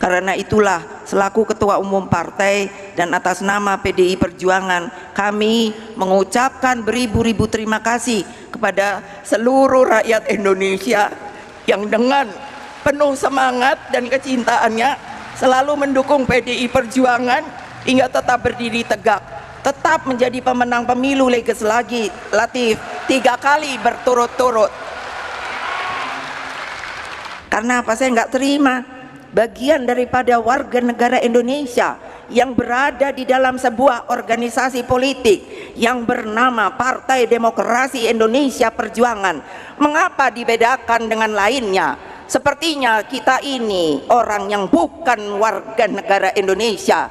Karena itulah selaku Ketua Umum Partai dan atas nama PDI Perjuangan, kami mengucapkan beribu-ribu terima kasih kepada seluruh rakyat Indonesia yang dengan penuh semangat dan kecintaannya selalu mendukung PDI Perjuangan hingga tetap berdiri tegak, tetap menjadi pemenang pemilu legislatif 3 kali berturut-turut. Karena apa? Saya nggak terima bagian daripada warga negara Indonesia yang berada di dalam sebuah organisasi politik yang bernama Partai Demokrasi Indonesia Perjuangan. Mengapa dibedakan dengan lainnya? Sepertinya kita ini orang yang bukan warga negara Indonesia,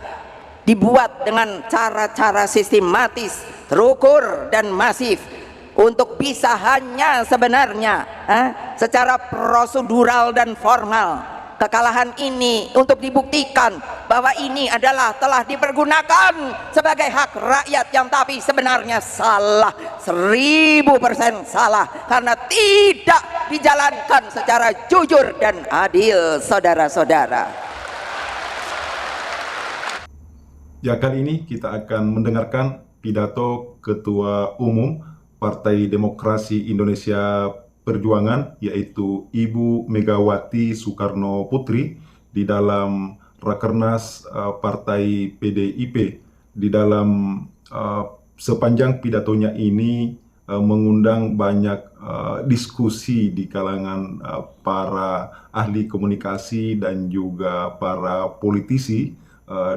dibuat dengan cara-cara sistematis, terukur dan masif untuk bisa hanya sebenarnya secara prosedural dan formal. Kekalahan ini untuk dibuktikan bahwa ini adalah telah dipergunakan sebagai hak rakyat yang tapi sebenarnya salah, 1000% salah, karena tidak dijalankan secara jujur dan adil, saudara-saudara. Ya, kali ini kita akan mendengarkan pidato Ketua Umum Partai Demokrasi Indonesia Perjuangan, yaitu Ibu Megawati Soekarno Putri di dalam Rakernas Partai PDIP. Di dalam sepanjang pidatonya ini mengundang banyak diskusi di kalangan para ahli komunikasi dan juga para politisi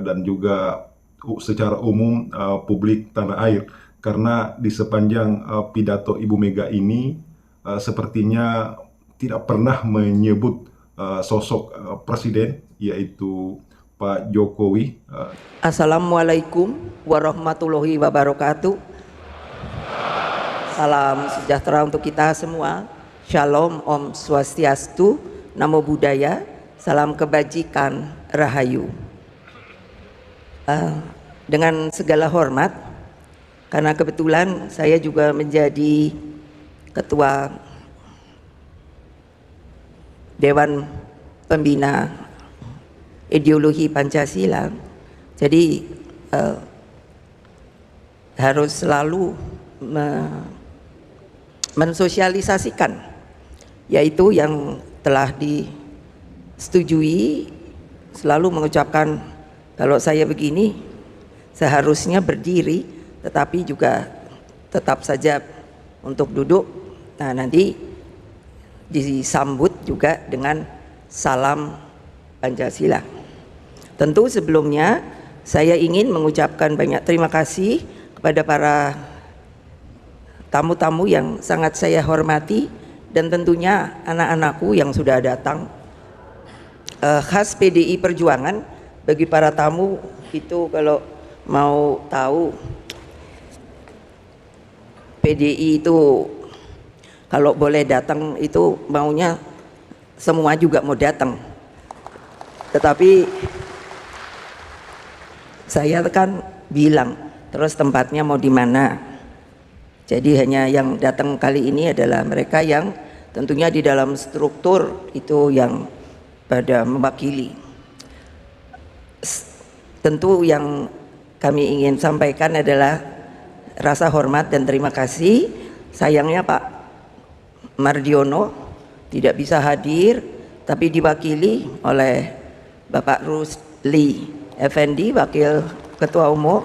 dan juga secara umum publik tanah air. Karena di sepanjang pidato Ibu Mega ini sepertinya tidak pernah menyebut sosok presiden, yaitu Pak Jokowi. Assalamualaikum warahmatullahi wabarakatuh. Salam sejahtera untuk kita semua. Shalom, Om Swastiastu, Namo Buddhaya, salam kebajikan, Rahayu. Dengan segala hormat, karena kebetulan saya juga menjadi Ketua Dewan Pembina Ideologi Pancasila, jadi harus selalu mensosialisasikan, yaitu yang telah disetujui, selalu mengucapkan kalau saya begini seharusnya berdiri, tetapi juga tetap saja untuk duduk. Nah, nanti disambut juga dengan salam Pancasila. Tentu sebelumnya saya ingin mengucapkan banyak terima kasih kepada para tamu-tamu yang sangat saya hormati, dan tentunya anak-anakku yang sudah datang. Khas PDI Perjuangan, bagi para tamu itu kalau mau tahu, PDI itu kalau boleh datang itu maunya semua juga mau datang, tetapi saya kan bilang terus tempatnya mau di mana. Jadi hanya yang datang kali ini adalah mereka yang tentunya di dalam struktur itu yang pada mewakili. Tentu yang kami ingin sampaikan adalah rasa hormat dan terima kasih. Sayangnya Pak Mardiono tidak bisa hadir, tapi diwakili oleh Bapak Rusli Effendi, Wakil Ketua Umum,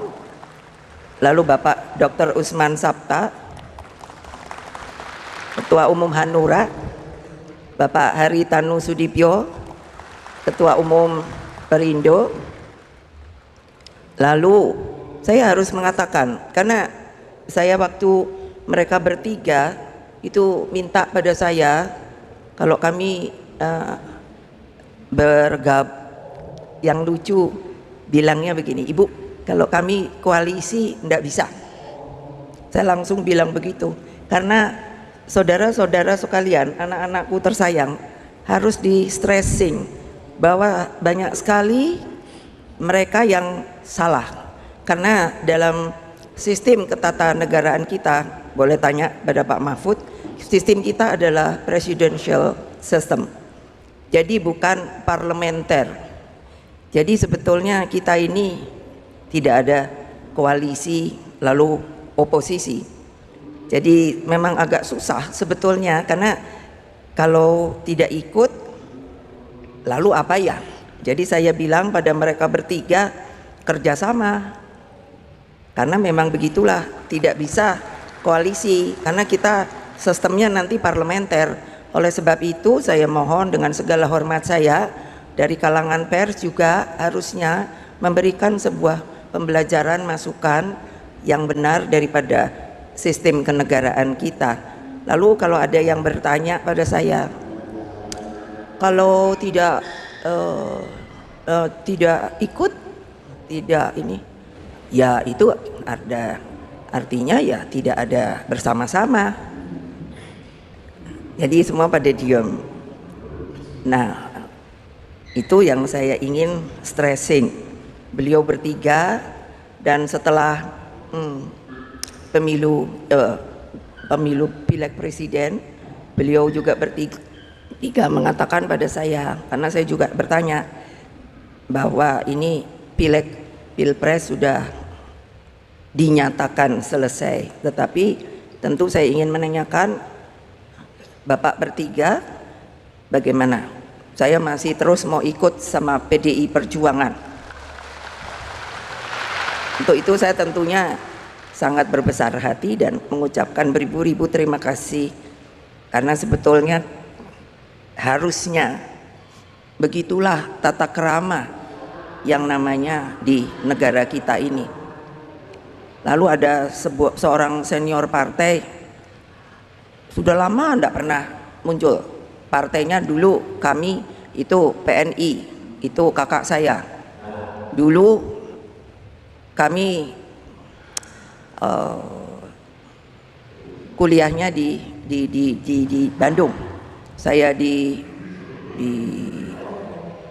lalu Bapak Dr. Usman Sabta, Ketua Umum Hanura, Bapak Haritanu Sudipyo, Ketua Umum Perindo. Lalu saya harus mengatakan, karena saya waktu mereka bertiga itu minta pada saya, kalau kami yang lucu bilangnya begini, Ibu, kalau kami koalisi enggak bisa. Saya langsung bilang begitu, karena saudara-saudara sekalian, anak-anakku tersayang, harus di stressing bahwa banyak sekali mereka yang salah. Karena dalam sistem ketatanegaraan kita, boleh tanya pada Pak Mahfud, sistem kita adalah presidential system, jadi bukan parlementer. Jadi sebetulnya kita ini tidak ada koalisi lalu oposisi. Jadi memang agak susah sebetulnya, karena kalau tidak ikut lalu apa ya? Jadi saya bilang pada mereka bertiga, kerjasama, karena memang begitulah, tidak bisa koalisi karena kita sistemnya nanti parlementer. Oleh sebab itu saya mohon dengan segala hormat saya, dari kalangan pers juga harusnya memberikan sebuah pembelajaran masukan yang benar daripada sistem kenegaraan kita. Lalu kalau ada yang bertanya pada saya, kalau tidak ikut, tidak ini, ya itu ada artinya ya tidak ada bersama-sama. Jadi semua pada diam. Nah, itu yang saya ingin stressing. Beliau bertiga, dan setelah pemilu pileg presiden, beliau juga bertiga mengatakan pada saya, karena saya juga bertanya bahwa ini pilpres sudah dinyatakan selesai, tetapi tentu saya ingin menanyakan Bapak bertiga bagaimana? Saya masih terus mau ikut sama PDI Perjuangan. Untuk itu saya tentunya sangat berbesar hati dan mengucapkan beribu-ribu terima kasih, karena sebetulnya harusnya begitulah tata krama yang namanya di negara kita ini. Lalu ada seorang senior partai, sudah lama tidak pernah muncul. Partainya dulu kami itu PNI, itu kakak saya. Dulu kami kuliahnya di Bandung, saya di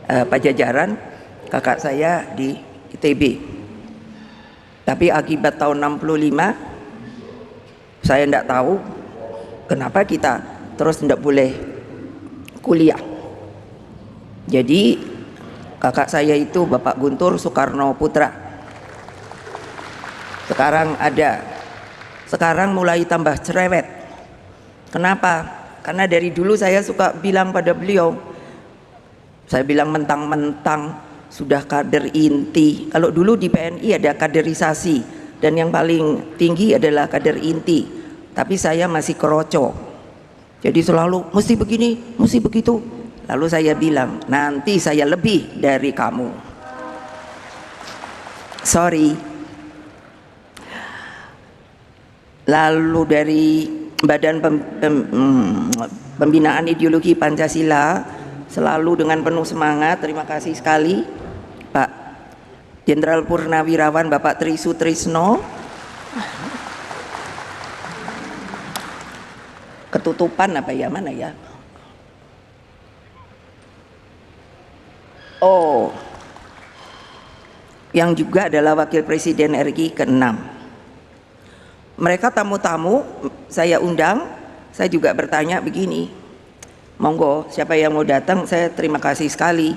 Pajajaran, kakak saya di ITB. Tapi akibat tahun 65 saya tidak tahu kenapa kita terus tidak boleh kuliah. Jadi kakak saya itu Bapak Guntur Soekarno Putra. Sekarang mulai tambah cerewet. Kenapa? Karena dari dulu saya suka bilang pada beliau, saya bilang mentang-mentang sudah kader inti. Kalau dulu di PNI ada kaderisasi, dan yang paling tinggi adalah kader inti, tapi saya masih keroco. Jadi selalu mesti begini, mesti begitu. Lalu saya bilang, nanti saya lebih dari kamu. Sorry. Lalu dari Badan Pembinaan Ideologi Pancasila, selalu dengan penuh semangat, terima kasih sekali Pak Jenderal Purnawirawan Bapak Tri Sutrisno. Ketutupan apa ya, mana ya? Oh, yang juga adalah Wakil Presiden RI ke-6. Mereka tamu-tamu saya undang, saya juga bertanya begini, monggo siapa yang mau datang, saya terima kasih sekali.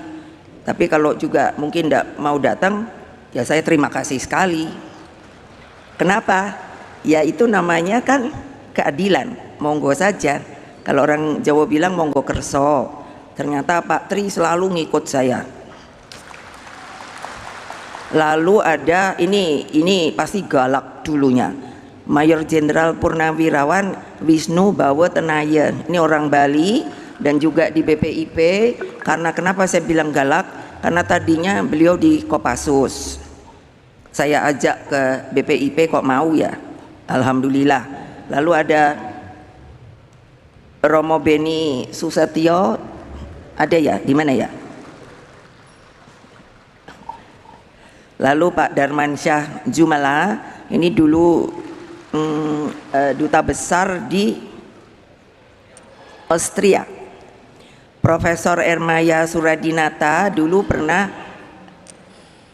Tapi kalau juga mungkin tidak mau datang, ya saya terima kasih sekali. Kenapa? Ya itu namanya kan keadilan, monggo saja. Kalau orang Jawa bilang monggo kerso, ternyata Pak Tri selalu ngikut saya. Lalu ada ini pasti galak dulunya, Mayor Jenderal Purnawirawan Wisnu Bawo Tenayan. Ini orang Bali dan juga di BPIP. Karena kenapa saya bilang galak? Karena tadinya beliau di Kopassus, saya ajak ke BPIP kok mau ya, alhamdulillah. Lalu ada Romo Beni Susatyo, ada ya, di mana ya? Lalu Pak Darmansyah Jumala, ini dulu duta besar di Austria. Profesor Ermaya Suradinata dulu pernah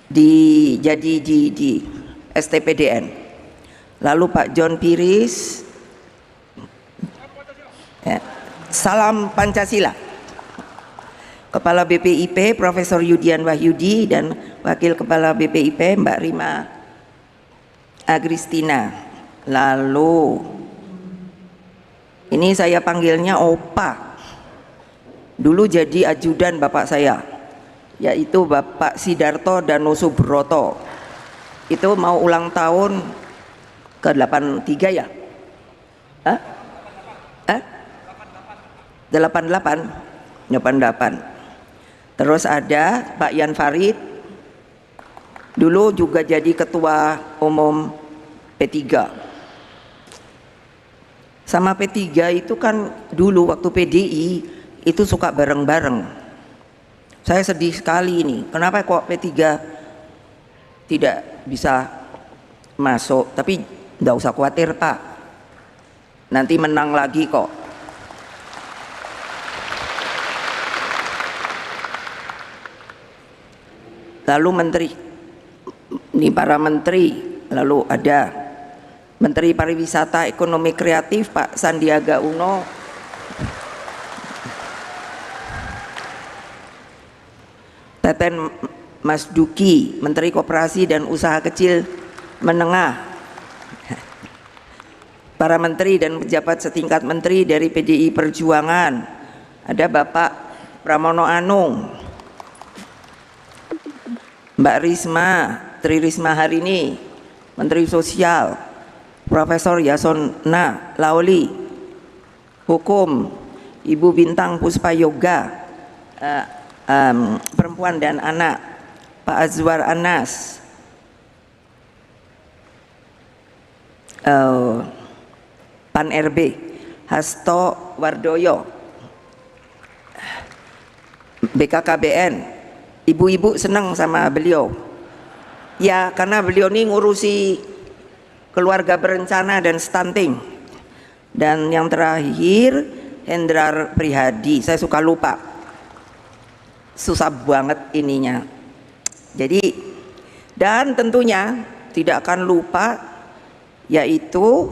jadi di STPDN. Lalu Pak John Piris, ya, salam Pancasila. Kepala BPIP Profesor Yudian Wahyudi dan Wakil Kepala BPIP Mbak Rima Agristina. Lalu ini saya panggilnya Opa, dulu jadi ajudan bapak saya, yaitu Bapak Sidarto Danusubroto. Itu mau ulang tahun ke 83 ya? 88. Terus ada Pak Yan Farid, dulu juga jadi ketua umum P3. Sama P3 itu kan dulu waktu PDI itu suka bareng-bareng. Saya sedih sekali ini, kenapa kok P3 tidak bisa masuk? Tapi enggak usah khawatir Pak, nanti menang lagi kok. Lalu menteri, ini para menteri, lalu ada Menteri Pariwisata Ekonomi Kreatif Pak Sandiaga Uno, Teten Mas Duki, Menteri Koperasi dan Usaha Kecil Menengah, para menteri dan pejabat setingkat menteri dari PDI Perjuangan, ada Bapak Pramono Anung, Mbak Risma, Tri Risma hari ini, Menteri Sosial, Profesor Yasona Laoli, Hukum, Ibu Bintang Puspa Yoga, Perempuan dan Anak, Pak Azwar Anas, Pan RB, Hasto Wardoyo, BKKBN. Ibu-ibu senang sama beliau ya, karena beliau ini ngurusi keluarga berencana dan stunting. Dan yang terakhir Hendrar Prihadi, saya suka lupa, susah banget ininya. Jadi, dan tentunya tidak akan lupa, yaitu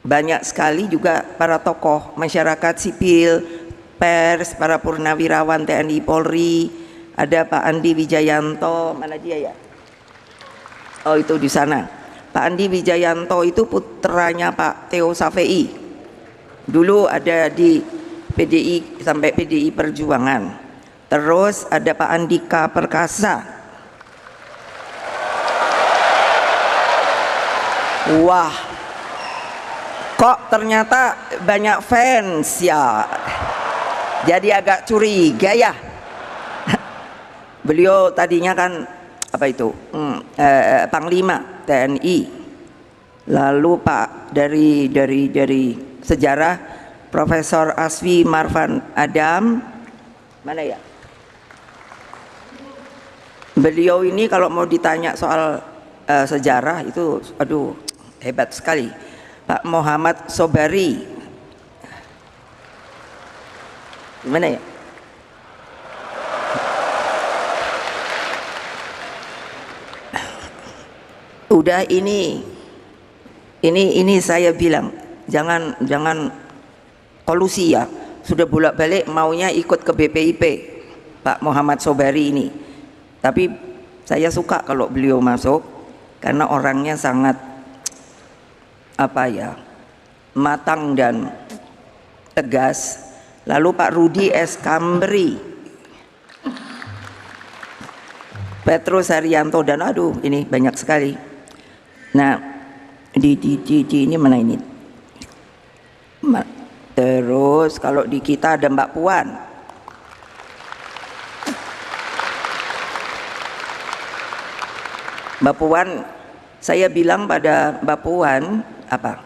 banyak sekali juga para tokoh masyarakat sipil, pers, para purnawirawan TNI Polri. Ada Pak Andi Wijayanto, mana dia ya? Oh itu di sana. Pak Andi Wijayanto itu putranya Pak Theo Safei. Dulu ada di PDI sampai PDI Perjuangan. Terus ada Pak Andika Perkasa. Wah, kok ternyata banyak fans ya. Jadi agak curiga ya. Beliau tadinya kan apa itu Panglima TNI. Lalu Pak dari sejarah Profesor Aswi Marvan Adam, mana ya? Beliau ini kalau mau ditanya soal sejarah itu aduh hebat sekali. Pak Muhammad Sobari, gimana ya? Udah ini saya bilang jangan kolusi ya. Sudah bolak-balik maunya ikut ke BPIP Pak Muhammad Sobari ini. Tapi saya suka kalau beliau masuk karena orangnya sangat apa ya, matang dan tegas. Lalu Pak Rudi S. Kambri, Petrus Haryanto, dan aduh ini banyak sekali. Nah di ini mana ini? Terus kalau di kita ada Mbak Puan. Mbak Puan, saya bilang pada Mbak Puan apa?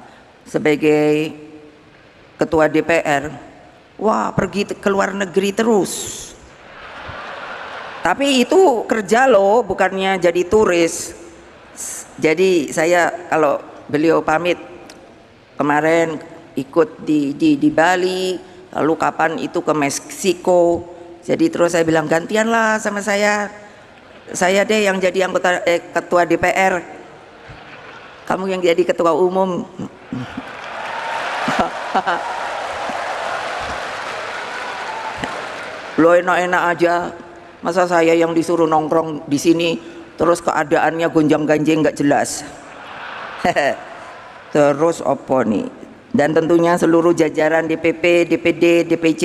Sebagai ketua DPR, wah pergi ke luar negeri terus. Tapi itu kerja loh, bukannya jadi turis. Jadi saya kalau beliau pamit kemarin ikut di Bali, lalu kapan itu ke Meksiko. Jadi terus saya bilang gantianlah sama saya deh yang jadi anggota ketua DPR, kamu yang jadi ketua umum. Lo enak-enak aja, masa saya yang disuruh nongkrong di sini terus keadaannya gonjang-ganjing nggak jelas. Terus opo nih? Dan tentunya seluruh jajaran DPP, DPD, DPC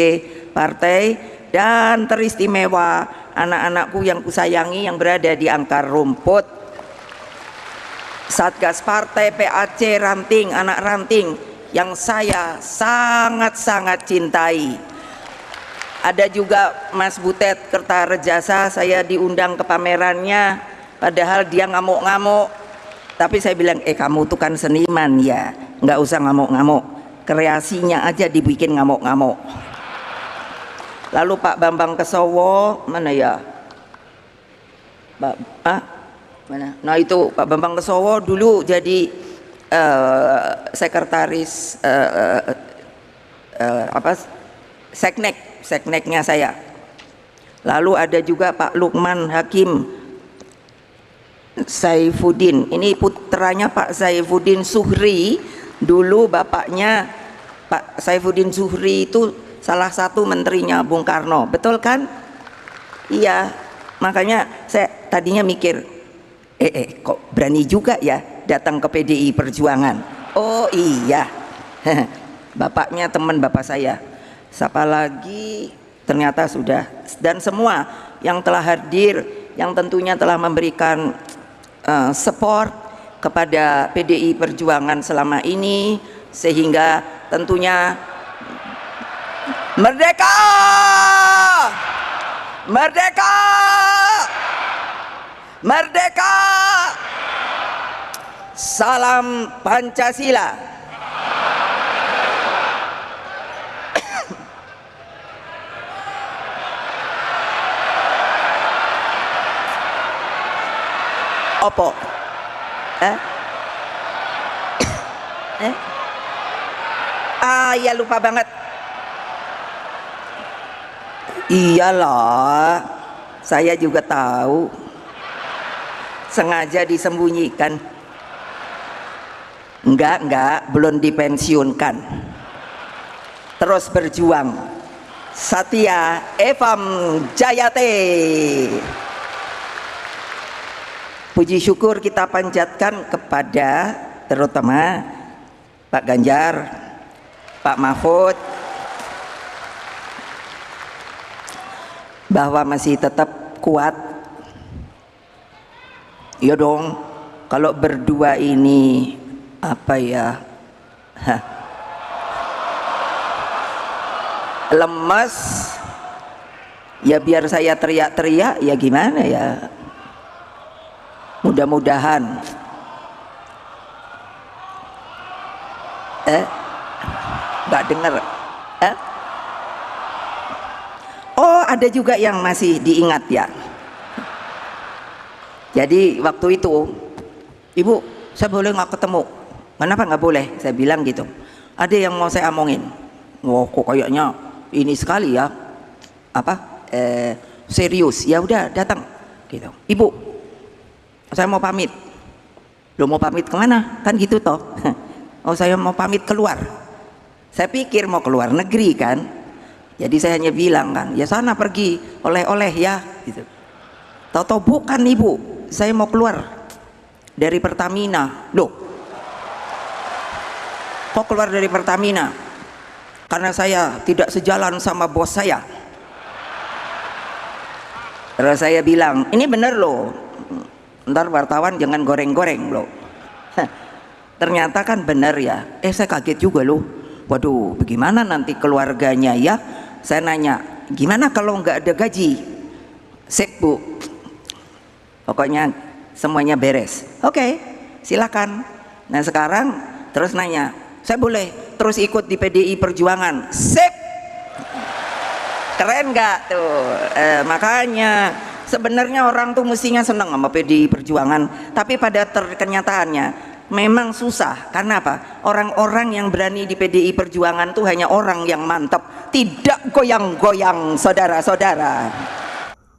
partai dan teristimewa anak-anakku yang kusayangi yang berada di akar rumput, Satgas Partai, PAC, ranting, anak ranting yang saya sangat-sangat cintai. Ada juga Mas Butet Kertarejasa, saya diundang ke pamerannya, padahal dia ngamuk-ngamuk. Tapi saya bilang, kamu tuh kan seniman ya, nggak usah ngamuk-ngamuk, kreasinya aja dibikin ngamuk-ngamuk. Lalu Pak Bambang Kesowo, mana ya? Mana? Nah itu Pak Bambang Kesowo dulu jadi sekretaris sekneknya saya. Lalu ada juga Pak Lukman Hakim Saifuddin, ini putranya Pak Saifuddin Zuhri. Dulu bapaknya Pak Saifuddin Zuhri itu salah satu menterinya Bung Karno, betul kan? Iya, makanya saya tadinya mikir, kok berani juga ya datang ke PDI Perjuangan. Oh iya, bapaknya teman bapak saya. Siapa lagi? Ternyata sudah. Dan semua yang telah hadir, yang tentunya telah memberikan support kepada PDI Perjuangan selama ini, sehingga tentunya merdeka, merdeka, merdeka, salam Pancasila. Opo? Ya lupa banget. Iyalah, saya juga tahu. Sengaja disembunyikan. Enggak, belum dipensiunkan. Terus berjuang. Satya Evam Jayate. Puji syukur kita panjatkan kepada terutama Pak Ganjar, Pak Mahfud, bahwa masih tetap kuat. Iya dong, kalau berdua ini apa ya, lemes ya, biar saya teriak-teriak ya gimana ya. Mudah-mudahan nggak dengar. Oh, ada juga yang masih diingat ya. Jadi waktu itu, Ibu, saya boleh nggak ketemu? Kenapa nggak boleh? Saya bilang gitu. Ada yang mau saya omongin. Wah, kok kayaknya ini sekali ya. Serius? Ya udah datang. Gitu. Ibu, saya mau pamit. Lo mau pamit kemana? Kan gitu toh. Oh, saya mau pamit keluar. Saya pikir mau keluar negeri kan. Jadi saya hanya bilang kan, ya sana pergi oleh-oleh ya. Gitu. Tahu-tahu bukan Ibu, saya mau keluar dari Pertamina. Loh, kok keluar dari Pertamina? Karena saya tidak sejalan sama bos saya. Terus saya bilang, ini bener loh. Ntar wartawan jangan goreng-goreng loh. Ternyata kan benar ya. Saya kaget juga loh. Waduh, bagaimana nanti keluarganya ya? Saya nanya, gimana kalau nggak ada gaji? Sip Bu, pokoknya semuanya beres. Oke, silakan. Nah sekarang terus nanya, saya boleh terus ikut di PDI Perjuangan? Sip. Keren nggak tuh? Makanya sebenarnya orang tuh mestinya senang sama PDI Perjuangan, tapi pada kenyataannya memang susah. Karena apa? Orang-orang yang berani di PDI Perjuangan tuh hanya orang yang mantap, tidak goyang-goyang, saudara-saudara.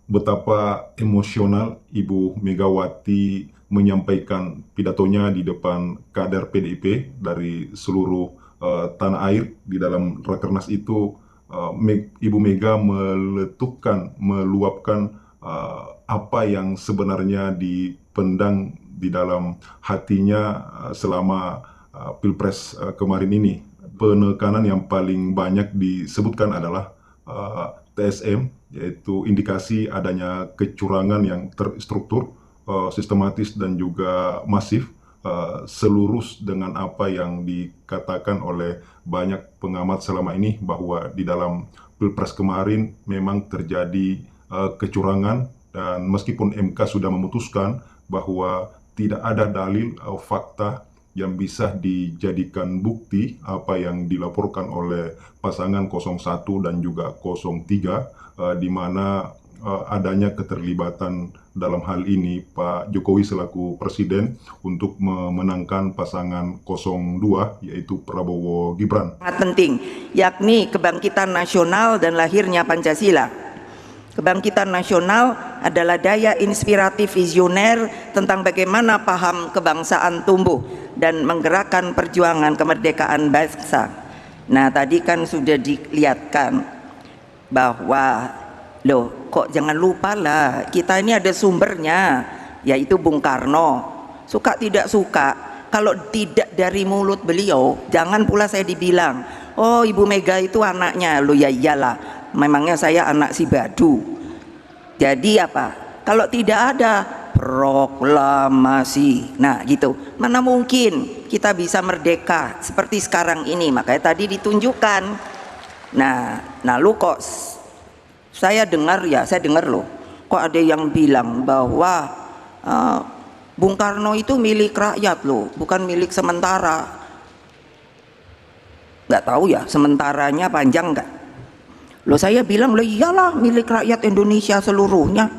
Betapa emosional Ibu Megawati menyampaikan pidatonya di depan kader PDIP dari seluruh tanah air di dalam Rakernas itu. Ibu Mega meluapkan apa yang sebenarnya dipendam di dalam hatinya selama Pilpres kemarin ini. Penekanan yang paling banyak disebutkan adalah TSM, yaitu indikasi adanya kecurangan yang terstruktur, sistematis dan juga masif, selurus dengan apa yang dikatakan oleh banyak pengamat selama ini, bahwa di dalam Pilpres kemarin memang terjadi kecurangan, dan meskipun MK sudah memutuskan bahwa tidak ada dalil fakta yang bisa dijadikan bukti apa yang dilaporkan oleh pasangan 01 dan juga 03, di mana adanya keterlibatan dalam hal ini Pak Jokowi selaku Presiden untuk memenangkan pasangan 02, yaitu Prabowo Gibran. Sangat penting, yakni kebangkitan nasional dan lahirnya Pancasila. Kebangkitan nasional adalah daya inspiratif visioner tentang bagaimana paham kebangsaan tumbuh dan menggerakkan perjuangan kemerdekaan bangsa. Nah, tadi kan sudah dilihatkan bahwa loh, kok jangan lupa lah, kita ini ada sumbernya, yaitu Bung Karno. Suka tidak suka, kalau tidak dari mulut beliau, jangan pula saya dibilang, oh Ibu Mega itu anaknya. Loh ya iyalah, memangnya saya anak si Badu. Jadi apa? Kalau tidak ada proklamasi, nah gitu, mana mungkin kita bisa merdeka seperti sekarang ini. Makanya tadi ditunjukkan. Nah lalu kok saya dengar loh, kok ada yang bilang bahwa Bung Karno itu milik rakyat loh, bukan milik sementara. Nggak tahu ya sementaranya panjang nggak? Loh saya bilang, loh iyalah milik rakyat Indonesia seluruhnya,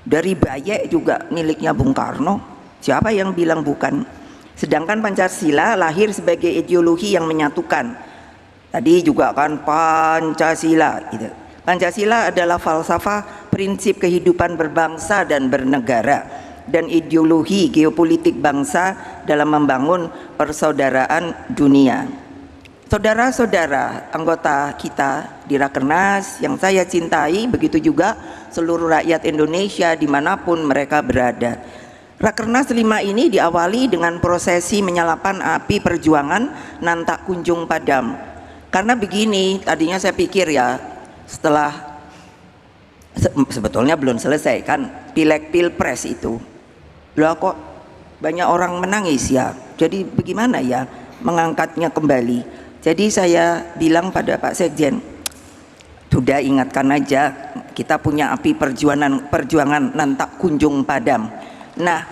dari Bayek juga miliknya Bung Karno. Siapa yang bilang bukan? Sedangkan Pancasila lahir sebagai ideologi yang menyatukan. Tadi juga kan Pancasila gitu. Pancasila adalah falsafah prinsip kehidupan berbangsa dan bernegara, dan ideologi geopolitik bangsa dalam membangun persaudaraan dunia. Saudara-saudara anggota kita di Rakernas yang saya cintai, begitu juga seluruh rakyat Indonesia dimanapun mereka berada. Rakernas 5 ini diawali dengan prosesi menyalakan api perjuangan nan tak kunjung padam. Karena begini, tadinya saya pikir ya, setelah sebetulnya belum selesai kan pileg pilpres itu, loh kok banyak orang menangis ya, jadi bagaimana ya mengangkatnya kembali. Jadi saya bilang pada Pak Sekjen, sudah ingatkan aja, kita punya api perjuangan nan tak kunjung padam. Nah,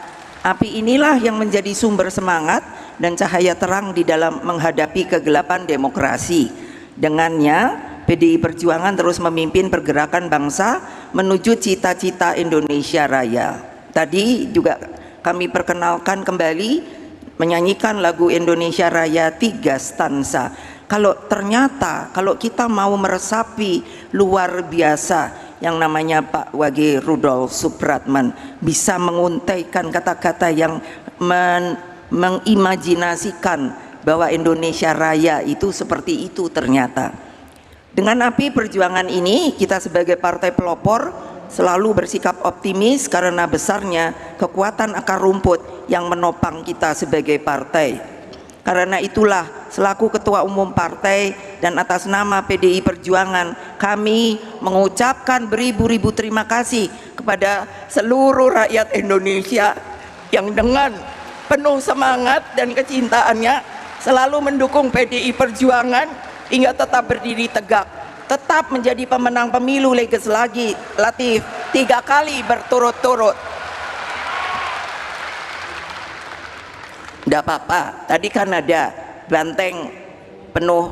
api inilah yang menjadi sumber semangat dan cahaya terang di dalam menghadapi kegelapan demokrasi. Dengannya PDI Perjuangan terus memimpin pergerakan bangsa menuju cita-cita Indonesia Raya. Tadi juga kami perkenalkan kembali menyanyikan lagu Indonesia Raya 3 stansa. Kalau ternyata kalau kita mau meresapi luar biasa yang namanya Pak Wage Rudolf Supratman, bisa menguntaikan kata-kata yang mengimajinasikan bahwa Indonesia Raya itu seperti itu ternyata. Dengan api perjuangan ini, kita sebagai partai pelopor selalu bersikap optimis karena besarnya kekuatan akar rumput yang menopang kita sebagai partai. Karena itulah selaku ketua umum partai dan atas nama PDI Perjuangan, kami mengucapkan beribu-ribu terima kasih kepada seluruh rakyat Indonesia yang dengan penuh semangat dan kecintaannya selalu mendukung PDI Perjuangan hingga tetap berdiri tegak, tetap menjadi pemenang pemilu legislatif 3 kali berturut-turut. Tidak apa-apa, tadi kan ada banteng penuh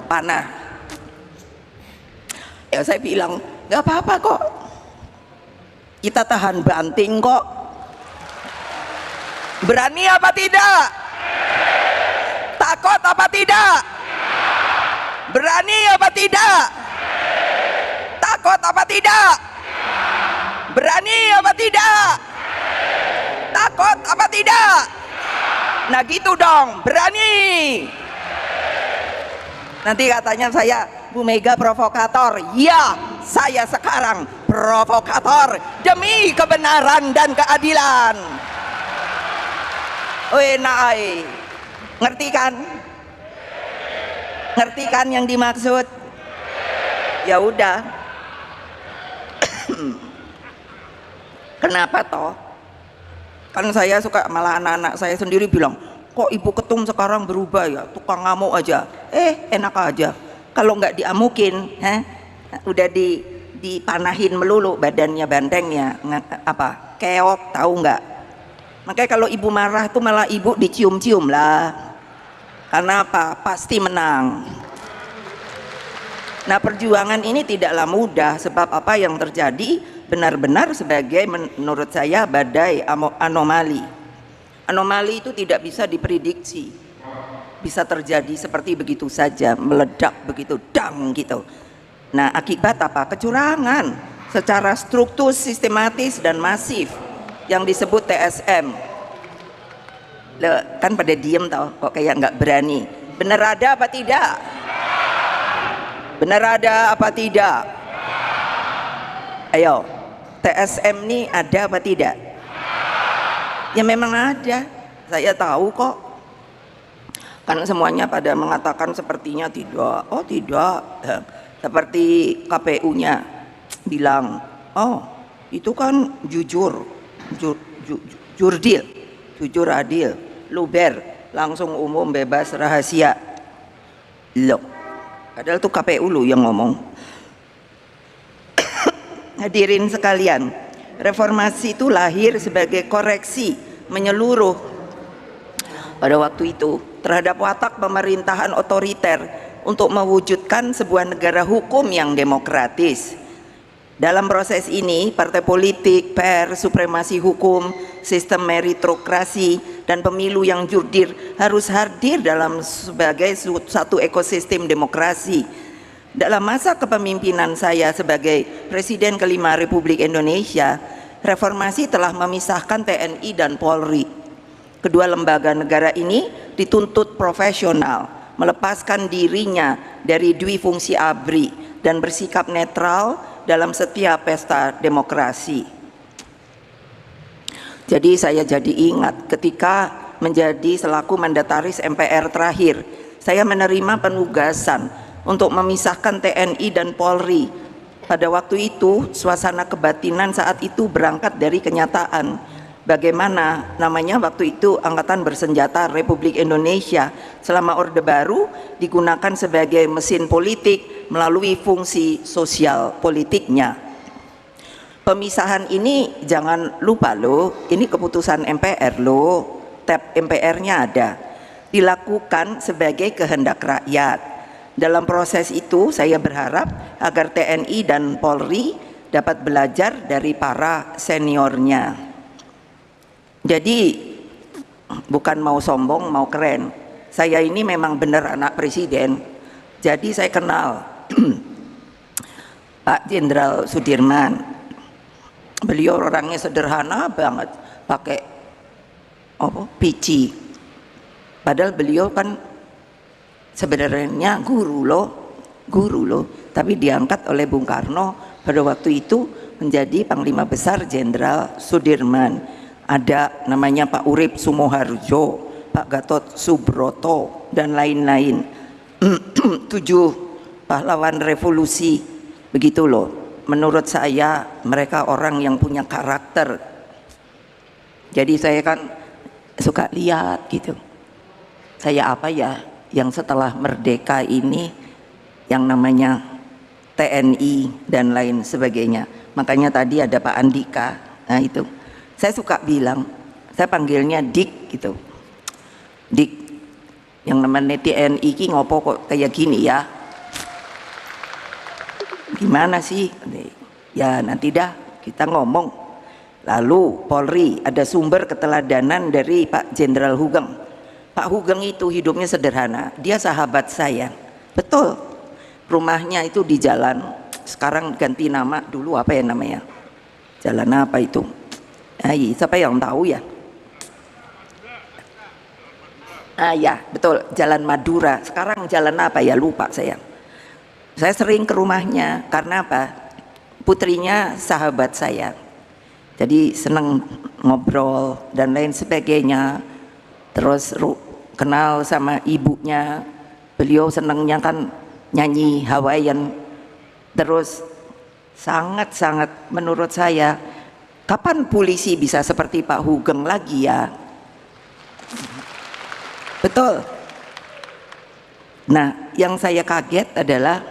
panah. Ya saya bilang, nggak apa-apa kok, kita tahan banting kok. Berani apa tidak? Takut apa tidak? Berani apa tidak? Takut apa tidak? Berani apa tidak? Takut apa tidak? Nah gitu dong, berani. Nanti katanya saya Bu Mega provokator. Ya, saya sekarang provokator demi kebenaran dan keadilan. Naai, ngerti kan? Ngerti kan yang dimaksud? Ya udah. Kenapa toh? Kan saya suka, malah anak-anak saya sendiri bilang, kok Ibu Ketum sekarang berubah ya, tukang ngamuk aja. Enak aja. Kalau nggak diamukin, udah dipanahin melulu badannya, bantengnya, keok, tahu nggak? Makanya kalau Ibu marah tuh malah Ibu dicium-cium lah. Karena apa? Pasti menang. Nah, perjuangan ini tidaklah mudah, sebab apa yang terjadi benar-benar sebagai, menurut saya, badai anomali. Anomali itu tidak bisa diprediksi, bisa terjadi seperti begitu saja, meledak begitu, dang gitu. Nah, akibat apa? Kecurangan secara struktur, sistematis dan masif yang disebut TSM. Kan pada diem tau, kok kayak nggak berani. Benar ada apa tidak? Benar ada apa tidak? Ayo, TSM ini ada apa tidak? Ya memang ada, saya tahu kok. Kan semuanya pada mengatakan sepertinya tidak. Oh tidak, seperti KPU-nya bilang, oh itu kan jujur, jujur adil, luber, langsung umum, bebas, rahasia. Loh, padahal tuh KPU lu yang ngomong. Hadirin sekalian, reformasi itu lahir sebagai koreksi menyeluruh pada waktu itu terhadap watak pemerintahan otoriter untuk mewujudkan sebuah negara hukum yang demokratis. Dalam proses ini, partai politik, pers, supremasi hukum, sistem meritokrasi, dan pemilu yang jurdil harus hadir dalam sebagai satu ekosistem demokrasi. Dalam masa kepemimpinan saya sebagai Presiden kelima Republik Indonesia, reformasi telah memisahkan TNI dan Polri. Kedua lembaga negara ini dituntut profesional, melepaskan dirinya dari dwi fungsi ABRI dan bersikap netral dalam setiap pesta demokrasi. Jadi saya jadi ingat ketika menjadi selaku mandataris MPR terakhir, saya menerima penugasan untuk memisahkan TNI dan Polri. Pada waktu itu suasana kebatinan saat itu berangkat dari kenyataan bagaimana namanya waktu itu Angkatan Bersenjata Republik Indonesia selama Orde Baru digunakan sebagai mesin politik melalui fungsi sosial politiknya. Pemisahan ini jangan lupa loh, ini keputusan MPR loh, tab MPR-nya ada, dilakukan sebagai kehendak rakyat. Dalam proses itu saya berharap agar TNI dan Polri dapat belajar dari para seniornya. Jadi bukan mau sombong, mau keren. Saya ini memang benar anak presiden. Jadi saya kenal Pak Jenderal Sudirman. Beliau orangnya sederhana banget, pakai pici. Padahal beliau kan sebenarnya guru loh, tapi diangkat oleh Bung Karno pada waktu itu menjadi Panglima Besar Jenderal Sudirman. Ada namanya Pak Urip Sumoharjo, Pak Gatot Subroto, dan lain-lain. 7 pahlawan revolusi, begitu loh. Menurut saya mereka orang yang punya karakter. Jadi saya kan suka lihat gitu, saya apa ya yang setelah merdeka ini yang namanya TNI dan lain sebagainya. Makanya tadi ada Pak Andika, nah itu saya suka bilang, saya panggilnya Dik gitu. Dik, yang namanya TNI ki ngopo kok kayak gini ya, gimana sih? Ya nanti dah kita ngomong. Lalu Polri ada sumber keteladanan dari Pak Jenderal Hugeng. Pak Hugeng itu hidupnya sederhana, dia sahabat saya, betul. Rumahnya itu di jalan, sekarang ganti nama, dulu apa ya namanya, jalan apa itu, siapa yang tahu ya? Ah ya, betul, Jalan Madura. Sekarang jalan apa ya, lupa saya. Saya sering ke rumahnya karena apa? Putrinya sahabat saya. Jadi seneng ngobrol dan lain sebagainya. Terus kenal sama ibunya. Beliau senengnya kan nyanyi Hawaiian. Terus sangat-sangat menurut saya, kapan polisi bisa seperti Pak Hugeng lagi ya? Betul. Nah, yang saya kaget adalah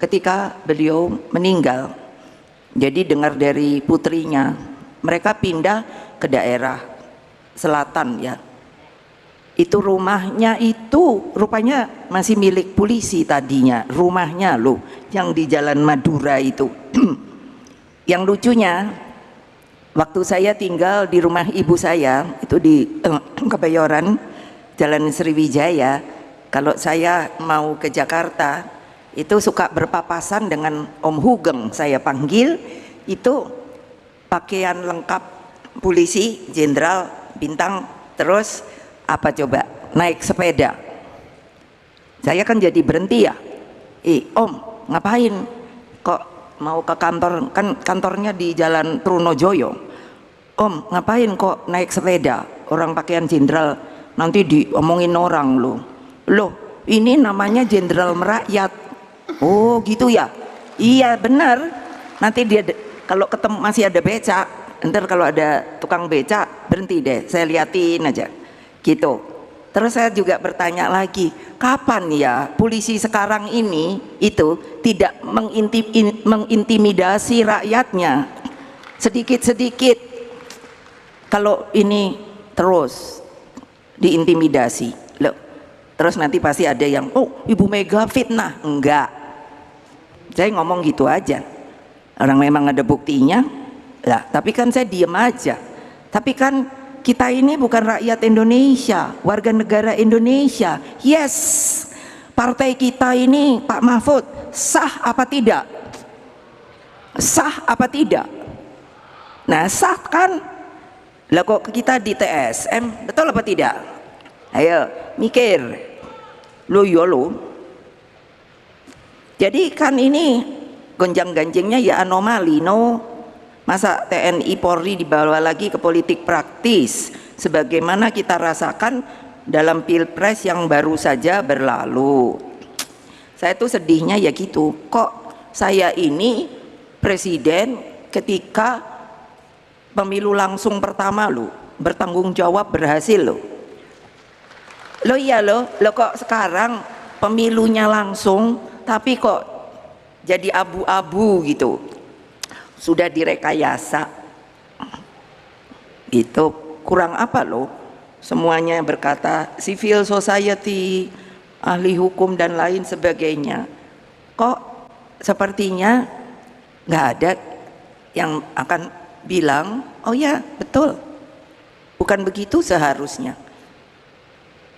ketika beliau meninggal, jadi dengar dari putrinya, mereka pindah ke daerah selatan ya. Itu rumahnya itu rupanya masih milik polisi tadinya, rumahnya loh, yang di Jalan Madura itu. Yang lucunya, waktu saya tinggal di rumah ibu saya, itu di Kebayoran, Jalan Sriwijaya, kalau saya mau ke Jakarta itu suka berpapasan dengan Om Hugeng, saya panggil, itu pakaian lengkap polisi, jenderal, bintang, terus apa coba, naik sepeda. Saya kan jadi berhenti ya, Om ngapain kok mau ke kantor, kan kantornya di Jalan Trunojoyo. Om ngapain kok naik sepeda, orang pakaian jenderal, nanti diomongin orang loh. Ini namanya jenderal merakyat. Oh gitu ya, iya benar. Nanti dia kalau ketemu masih ada becak, ntar kalau ada tukang becak berhenti deh, saya liatin aja gitu. Terus saya juga bertanya lagi, kapan ya polisi sekarang ini itu tidak mengintimidasi rakyatnya sedikit-sedikit. Kalau ini terus diintimidasi loh, terus nanti pasti ada yang, oh Ibu Mega fitnah. Enggak, saya ngomong gitu aja, orang memang ada buktinya lah, tapi kan saya diem aja. Tapi kan kita ini bukan rakyat Indonesia, warga negara Indonesia. Yes, partai kita ini Pak Mahfud sah apa tidak? Sah apa tidak? Nah sah kan. Lah kok kita di TSM, betul apa tidak? Ayo mikir lo ya lo. Jadi kan ini gonjang-ganjingnya ya anomali no. Masa TNI Polri dibawa lagi ke politik praktis sebagaimana kita rasakan dalam Pilpres yang baru saja berlalu. Saya tuh sedihnya ya gitu, kok saya ini presiden ketika pemilu langsung pertama lo bertanggung jawab berhasil lo. Iya lo kok sekarang pemilunya langsung tapi kok jadi abu-abu gitu, sudah direkayasa itu, kurang apa lo? Semuanya berkata civil society, ahli hukum dan lain sebagainya, kok sepertinya nggak ada yang akan bilang, oh ya betul, bukan begitu seharusnya.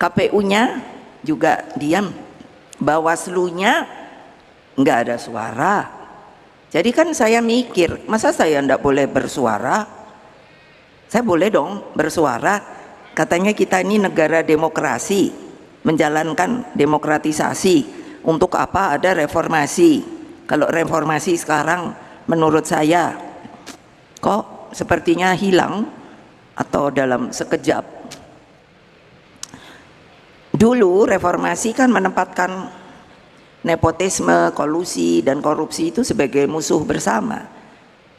KPU-nya juga diam, Bawaslu-nya nggak ada suara. Jadi kan saya mikir, masa saya nggak boleh bersuara? Saya boleh dong bersuara. Katanya kita ini negara demokrasi, menjalankan demokratisasi. Untuk apa ada reformasi? Kalau reformasi sekarang menurut saya kok sepertinya hilang atau dalam sekejap. Dulu reformasi kan menempatkan nepotisme, kolusi dan korupsi itu sebagai musuh bersama,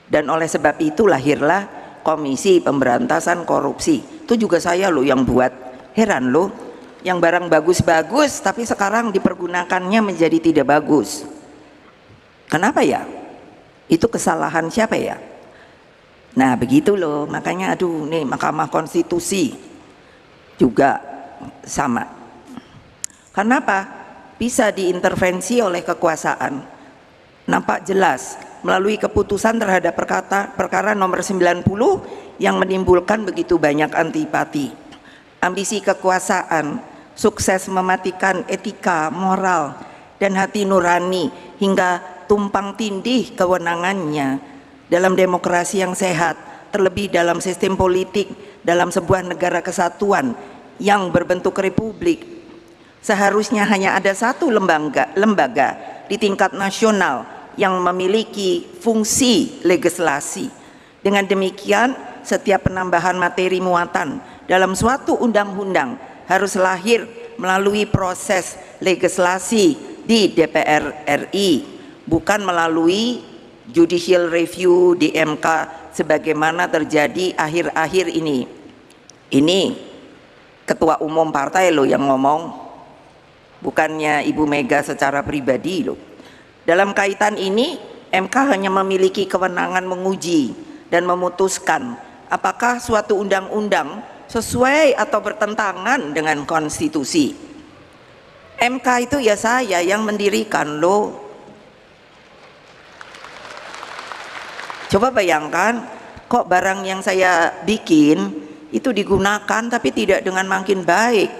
dan oleh sebab itu lahirlah Komisi Pemberantasan Korupsi. Itu juga saya loh yang buat. Heran loh, yang barang bagus-bagus tapi sekarang dipergunakannya menjadi tidak bagus. Kenapa ya? Itu kesalahan siapa ya? Nah begitu loh, makanya aduh nih Mahkamah Konstitusi juga sama. Kenapa? Bisa diintervensi oleh kekuasaan. Nampak jelas melalui keputusan terhadap perkara nomor 90 yang menimbulkan begitu banyak antipati. Ambisi kekuasaan sukses mematikan etika, moral, dan hati nurani hingga tumpang tindih kewenangannya dalam demokrasi yang sehat, terlebih dalam sistem politik dalam sebuah negara kesatuan yang berbentuk republik, seharusnya hanya ada satu lembaga di tingkat nasional yang memiliki fungsi legislasi. Dengan demikian, setiap penambahan materi muatan dalam suatu undang-undang harus lahir melalui proses legislasi di DPR RI, bukan melalui judicial review di MK sebagaimana terjadi akhir-akhir ini. Ini ketua umum partai loh yang ngomong, bukannya Ibu Mega secara pribadi loh. Dalam kaitan ini, MK hanya memiliki kewenangan menguji dan memutuskan apakah suatu undang-undang sesuai atau bertentangan dengan konstitusi. MK itu ya saya yang mendirikan loh. Coba bayangkan, kok barang yang saya bikin itu digunakan tapi tidak dengan makin baik.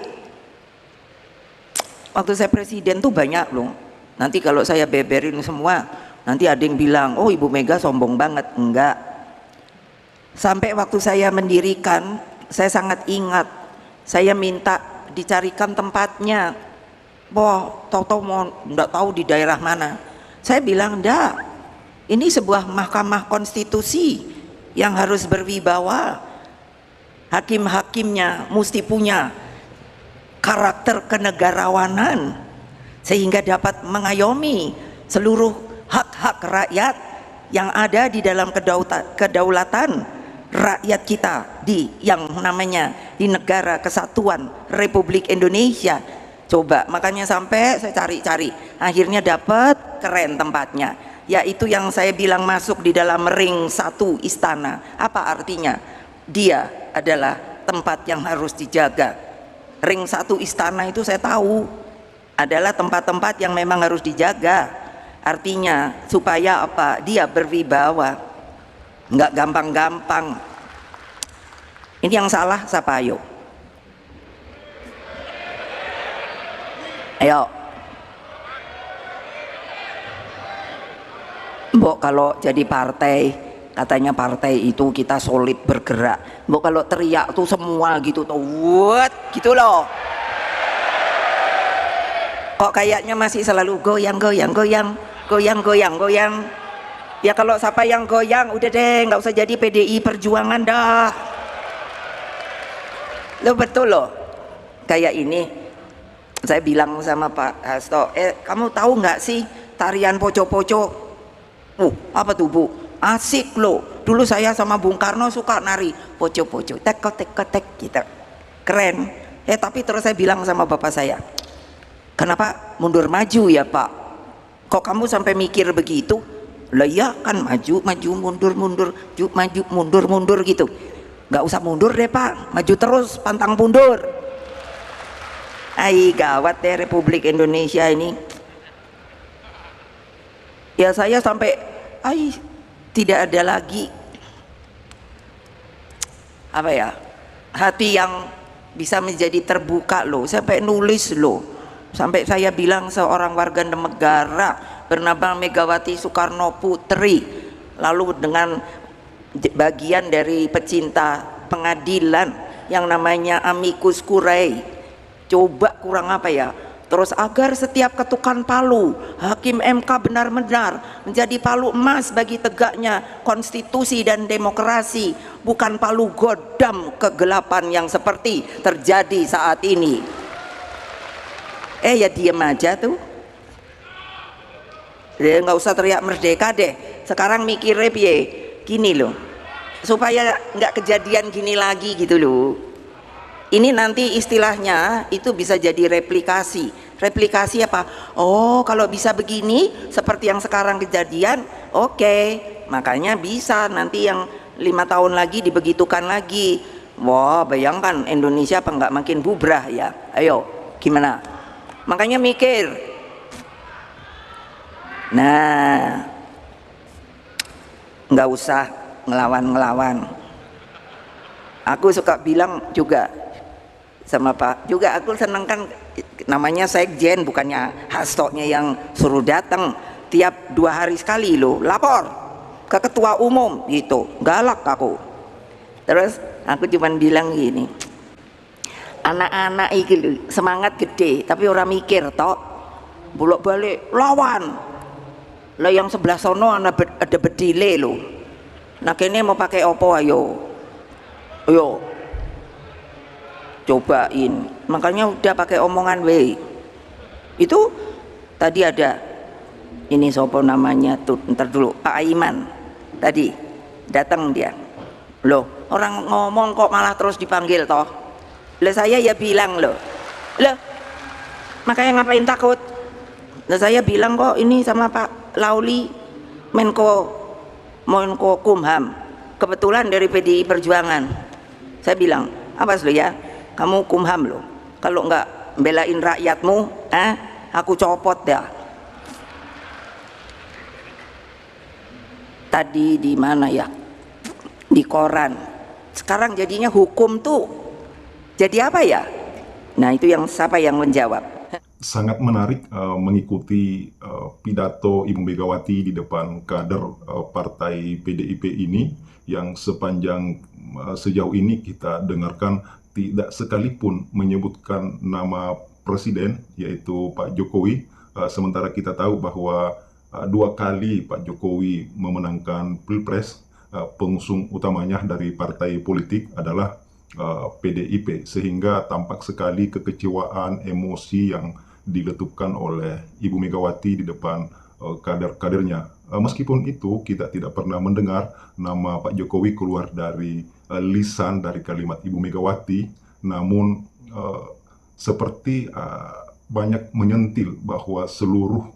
Waktu saya presiden tuh banyak loh. Nanti kalau saya beberin semua, nanti ada yang bilang, oh Ibu Mega sombong banget. Enggak. Sampai waktu saya mendirikan, saya sangat ingat, saya minta dicarikan tempatnya. Wah, tahu-tahu mau enggak tahu di daerah mana. Saya bilang, enggak, ini sebuah mahkamah konstitusi yang harus berwibawa. Hakim-hakimnya mesti punya karakter kenegarawanan sehingga dapat mengayomi seluruh hak-hak rakyat yang ada di dalam kedaulatan rakyat kita di yang namanya di negara kesatuan Republik Indonesia. Coba, makanya sampai saya cari-cari, akhirnya dapat keren tempatnya, yaitu yang saya bilang masuk di dalam ring 1 istana. Apa artinya? Dia adalah tempat yang harus dijaga. Ring 1 istana itu saya tahu adalah tempat-tempat yang memang harus dijaga. Artinya supaya apa? Dia berwibawa, nggak gampang-gampang. Ini yang salah siapa? Ayo, Mbok kalau jadi partai, katanya partai itu kita solid bergerak. Mbok kalau teriak tuh semua gitu tuh, what gitu loh. Kok kayaknya masih selalu goyang. Ya kalau siapa yang goyang, udah deh, nggak usah jadi PDI Perjuangan dah. Lo betul loh, kayak ini. Saya bilang sama Pak Hasto, kamu tahu nggak sih tarian poco-poco? Apa tuh Bu? Asik loh. Dulu saya sama Bung Karno suka nari poco-poco, tek gitu. Keren. Tapi terus saya bilang sama bapak saya, kenapa mundur maju ya Pak? Kok kamu sampai mikir begitu? Lah ya kan maju mundur gitu. Nggak usah mundur deh Pak, maju terus pantang mundur. Gawat deh Republik Indonesia ini. Ya saya sampai tidak ada lagi apa ya, hati yang bisa menjadi terbuka loh. Sampai nulis loh, sampai saya bilang seorang warga negara bernama Megawati Soekarno Putri, lalu dengan bagian dari pecinta pengadilan yang namanya amicus curiae, coba kurang apa ya, terus agar setiap ketukan palu hakim MK benar-benar menjadi palu emas bagi tegaknya konstitusi dan demokrasi, bukan palu godam kegelapan yang seperti terjadi saat ini. Ya diem aja tuh, nggak usah teriak merdeka deh. Sekarang mikirnya piye, gini loh, supaya nggak kejadian gini lagi gitu loh. Ini nanti istilahnya itu bisa jadi replikasi. Replikasi apa? Oh kalau bisa begini seperti yang sekarang kejadian, oke. Makanya bisa nanti yang 5 tahun lagi dibegitukan lagi. Wah bayangkan Indonesia apa nggak makin bubrah ya. Ayo gimana? Makanya mikir. Nah, nggak usah ngelawan. Aku suka bilang juga sama Pak, juga aku seneng kan namanya sekjen, bukannya Hastonya yang suruh datang tiap 2 hari sekali loh, lapor ke ketua umum gitu, galak aku. Terus aku cuman bilang gini, anak-anak iki lho, semangat gede tapi orang mikir tok, bolak-balik lawan. Lah yang sebelah sono ada bedile lho. Nah kene mau pakai opo ayo? Ayo. Cobain. Makanya udah pakai omongan we. Itu tadi ada ini sopo namanya tuh, ntar dulu Pak Aiman tadi datang dia. Loh, orang ngomong kok malah terus dipanggil toh. Lah saya ya bilang loh. Loh, makanya ngapain takut? Lah saya bilang kok ini sama Pak Lauli Menko Kumham, kebetulan dari PDI Perjuangan. Saya bilang, awas lo ya, kamu Kumham lo, kalau nggak belain rakyatmu, aku copot dah. Tadi di mana ya? Di koran. Sekarang jadinya hukum tuh jadi apa ya? Nah itu yang siapa yang menjawab? Sangat menarik mengikuti pidato Ibu Megawati di depan kader partai PDIP ini yang sepanjang sejauh ini kita dengarkan tidak sekalipun menyebutkan nama presiden yaitu Pak Jokowi, sementara kita tahu bahwa 2 kali Pak Jokowi memenangkan Pilpres, pengusung utamanya dari partai politik adalah PDIP, sehingga tampak sekali kekecewaan, emosi yang diletupkan oleh Ibu Megawati di depan kader-kadernya. Meskipun itu kita tidak pernah mendengar nama Pak Jokowi keluar dari lisan dari kalimat Ibu Megawati, namun seperti banyak menyentil bahwa seluruh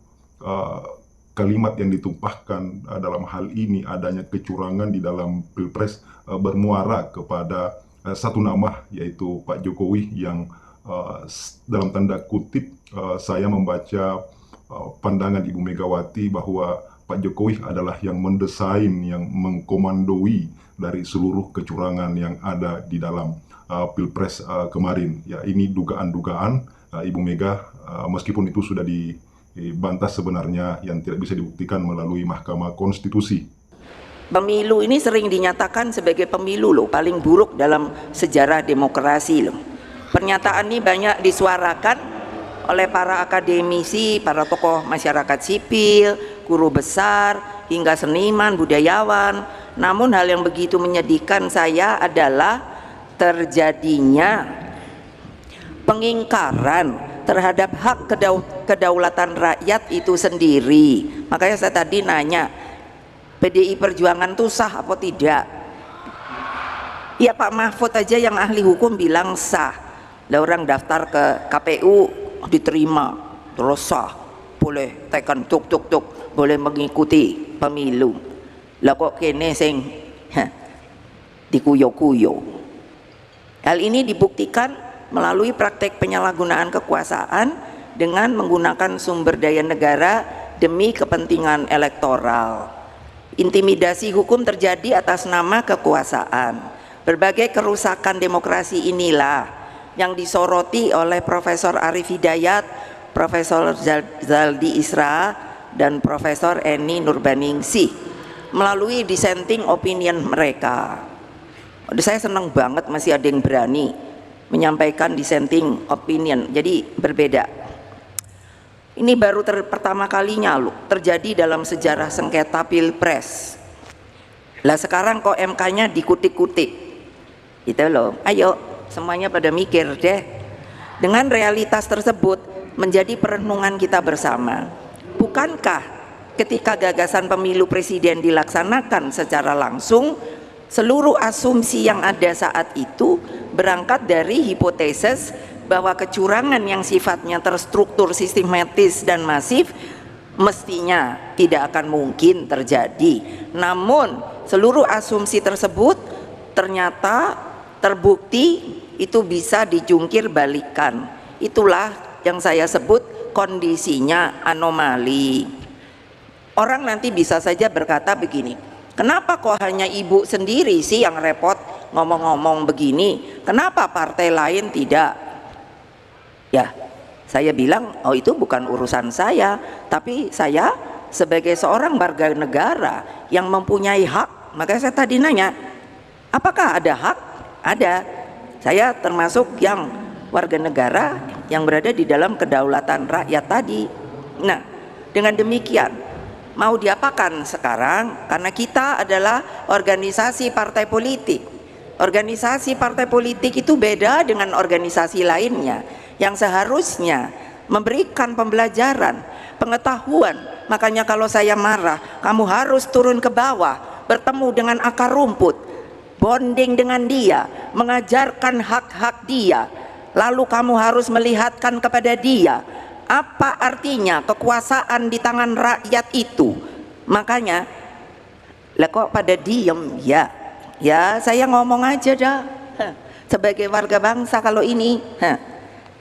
kalimat yang ditumpahkan dalam hal ini adanya kecurangan di dalam Pilpres bermuara kepada satu nama yaitu Pak Jokowi yang dalam tanda kutip saya membaca pandangan Ibu Megawati bahwa Pak Jokowi adalah yang mendesain, yang mengkomandoi dari seluruh kecurangan yang ada di dalam Pilpres kemarin. Ya, ini dugaan-dugaan Ibu Mega, meskipun itu sudah dibantah sebenarnya yang tidak bisa dibuktikan melalui Mahkamah Konstitusi. Pemilu ini sering dinyatakan sebagai pemilu loh paling buruk dalam sejarah demokrasi loh. Pernyataan ini banyak disuarakan oleh para akademisi, para tokoh masyarakat sipil, guru besar, hingga seniman, budayawan. Namun hal yang begitu menyedihkan saya adalah terjadinya pengingkaran terhadap hak kedaulatan rakyat itu sendiri. Makanya saya tadi nanya, PDI Perjuangan itu sah apa tidak? Ya Pak Mahfud aja yang ahli hukum bilang sah. Lah orang daftar ke KPU diterima, terus sah, boleh tekan tuk, boleh mengikuti pemilu. Lah kok kene sing dikuyo-kuyo. Hal ini dibuktikan melalui praktek penyalahgunaan kekuasaan dengan menggunakan sumber daya negara demi kepentingan elektoral. Intimidasi hukum terjadi atas nama kekuasaan. Berbagai kerusakan demokrasi inilah yang disoroti oleh Profesor Arif Hidayat, Profesor Zaldi Isra, dan Profesor Eni Nurbaningsih melalui dissenting opinion mereka. Saya senang banget masih ada yang berani menyampaikan dissenting opinion, jadi berbeda. Ini baru pertama kalinya loh terjadi dalam sejarah sengketa Pilpres. Lah sekarang kok MK-nya dikutik-kutik gitu loh. Ayo semuanya pada mikir deh. Dengan realitas tersebut menjadi perenungan kita bersama. Bukankah ketika gagasan pemilu presiden dilaksanakan secara langsung, seluruh asumsi yang ada saat itu berangkat dari hipotesis bahwa kecurangan yang sifatnya terstruktur, sistematis dan masif mestinya tidak akan mungkin terjadi. Namun seluruh asumsi tersebut ternyata terbukti itu bisa dijungkir balikan. Itulah yang saya sebut kondisinya anomali. Orang nanti bisa saja berkata begini, kenapa kok hanya ibu sendiri sih yang repot ngomong-ngomong begini, kenapa partai lain tidak? Ya, saya bilang, oh itu bukan urusan saya, tapi saya sebagai seorang warga negara yang mempunyai hak. Makanya saya tadi nanya, apakah ada hak? Ada. Saya termasuk yang warga negara yang berada di dalam kedaulatan rakyat tadi. Nah, dengan demikian mau diapakan sekarang? Karena kita adalah organisasi partai politik. Organisasi partai politik itu beda dengan organisasi lainnya yang seharusnya memberikan pembelajaran, pengetahuan. Makanya kalau saya marah, kamu harus turun ke bawah, bertemu dengan akar rumput, bonding dengan dia, mengajarkan hak-hak dia. Lalu kamu harus melihatkan kepada dia apa artinya kekuasaan di tangan rakyat itu. Makanya lah kok pada diem ya, ya saya ngomong aja dah sebagai warga bangsa kalau ini.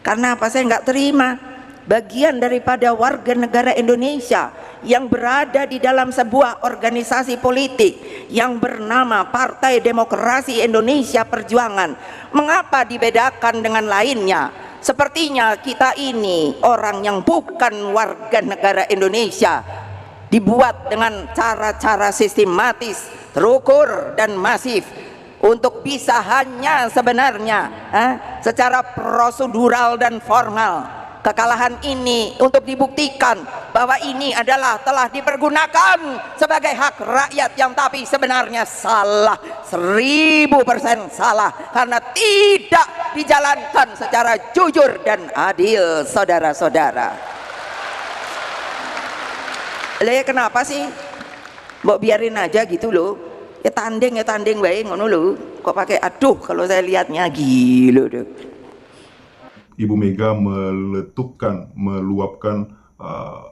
Karena apa? Saya nggak terima bagian daripada warga negara Indonesia yang berada di dalam sebuah organisasi politik yang bernama Partai Demokrasi Indonesia Perjuangan. Mengapa dibedakan dengan lainnya? Sepertinya kita ini orang yang bukan warga negara Indonesia, dibuat dengan cara-cara sistematis, terukur dan masif untuk bisa hanya sebenarnya secara prosedural dan formal. Kekalahan ini untuk dibuktikan bahwa ini adalah telah dipergunakan sebagai hak rakyat yang tapi sebenarnya salah, 1000% salah, karena tidak dijalankan secara jujur dan adil, saudara-saudara. Lah kenapa sih? Mbok biarin aja gitu loh. Ya tanding baik ngono lho. Kok pakai aduh kalau saya lihatnya gila deh. Ibu Mega meletupkan, meluapkan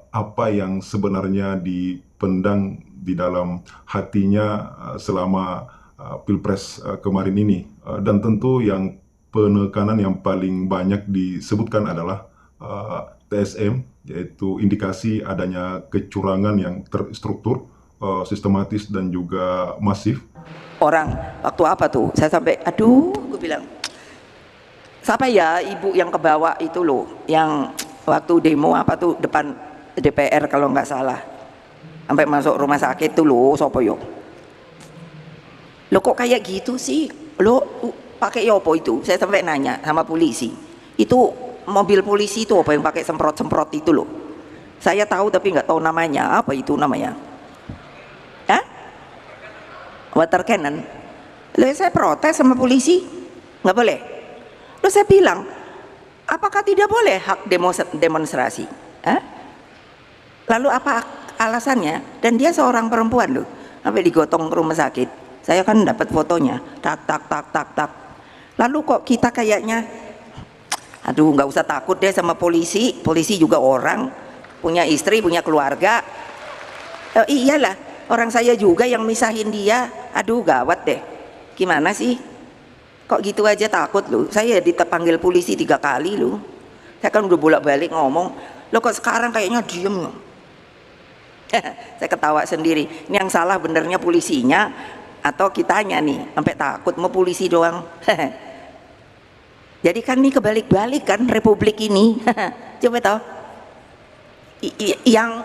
apa yang sebenarnya dipendam di dalam hatinya selama Pilpres kemarin ini. Dan tentu yang penekanan yang paling banyak disebutkan adalah TSM, yaitu indikasi adanya kecurangan yang terstruktur, sistematis dan juga masif. Orang waktu apa tuh? Saya sampai aduh, gue bilang siapa ya ibu yang ke bawah itu loh, yang waktu demo apa tuh depan DPR kalau nggak salah, sampai masuk rumah sakit tuh loh, sopo yo? Lo kok kayak gitu sih? Lo pakai apa itu? Saya sampai nanya sama polisi, itu mobil polisi itu apa yang pakai semprot-semprot itu loh? Saya tahu tapi nggak tahu namanya, apa itu namanya? Hah? Water cannon. Lo saya protes sama polisi, nggak boleh. Terus saya bilang, apakah tidak boleh hak demonstrasi? Lalu apa alasannya? Dan dia seorang perempuan loh, sampai digotong ke rumah sakit. Saya kan dapat fotonya, tak. Lalu kok kita kayaknya, aduh nggak usah takut deh sama polisi. Polisi juga orang, punya istri, punya keluarga. Iyalah, orang saya juga yang misahin dia. Aduh gawat deh, gimana sih? Kok gitu aja takut loh. Saya dipanggil polisi 3 kali loh. Saya kan udah bolak-balik ngomong, lo kok sekarang kayaknya diem. Saya ketawa sendiri. Ini yang salah benernya polisinya atau kitanya nih, sampai takut mau polisi doang. Jadi kan ini kebalik-balik kan republik ini. Coba tahu. Yang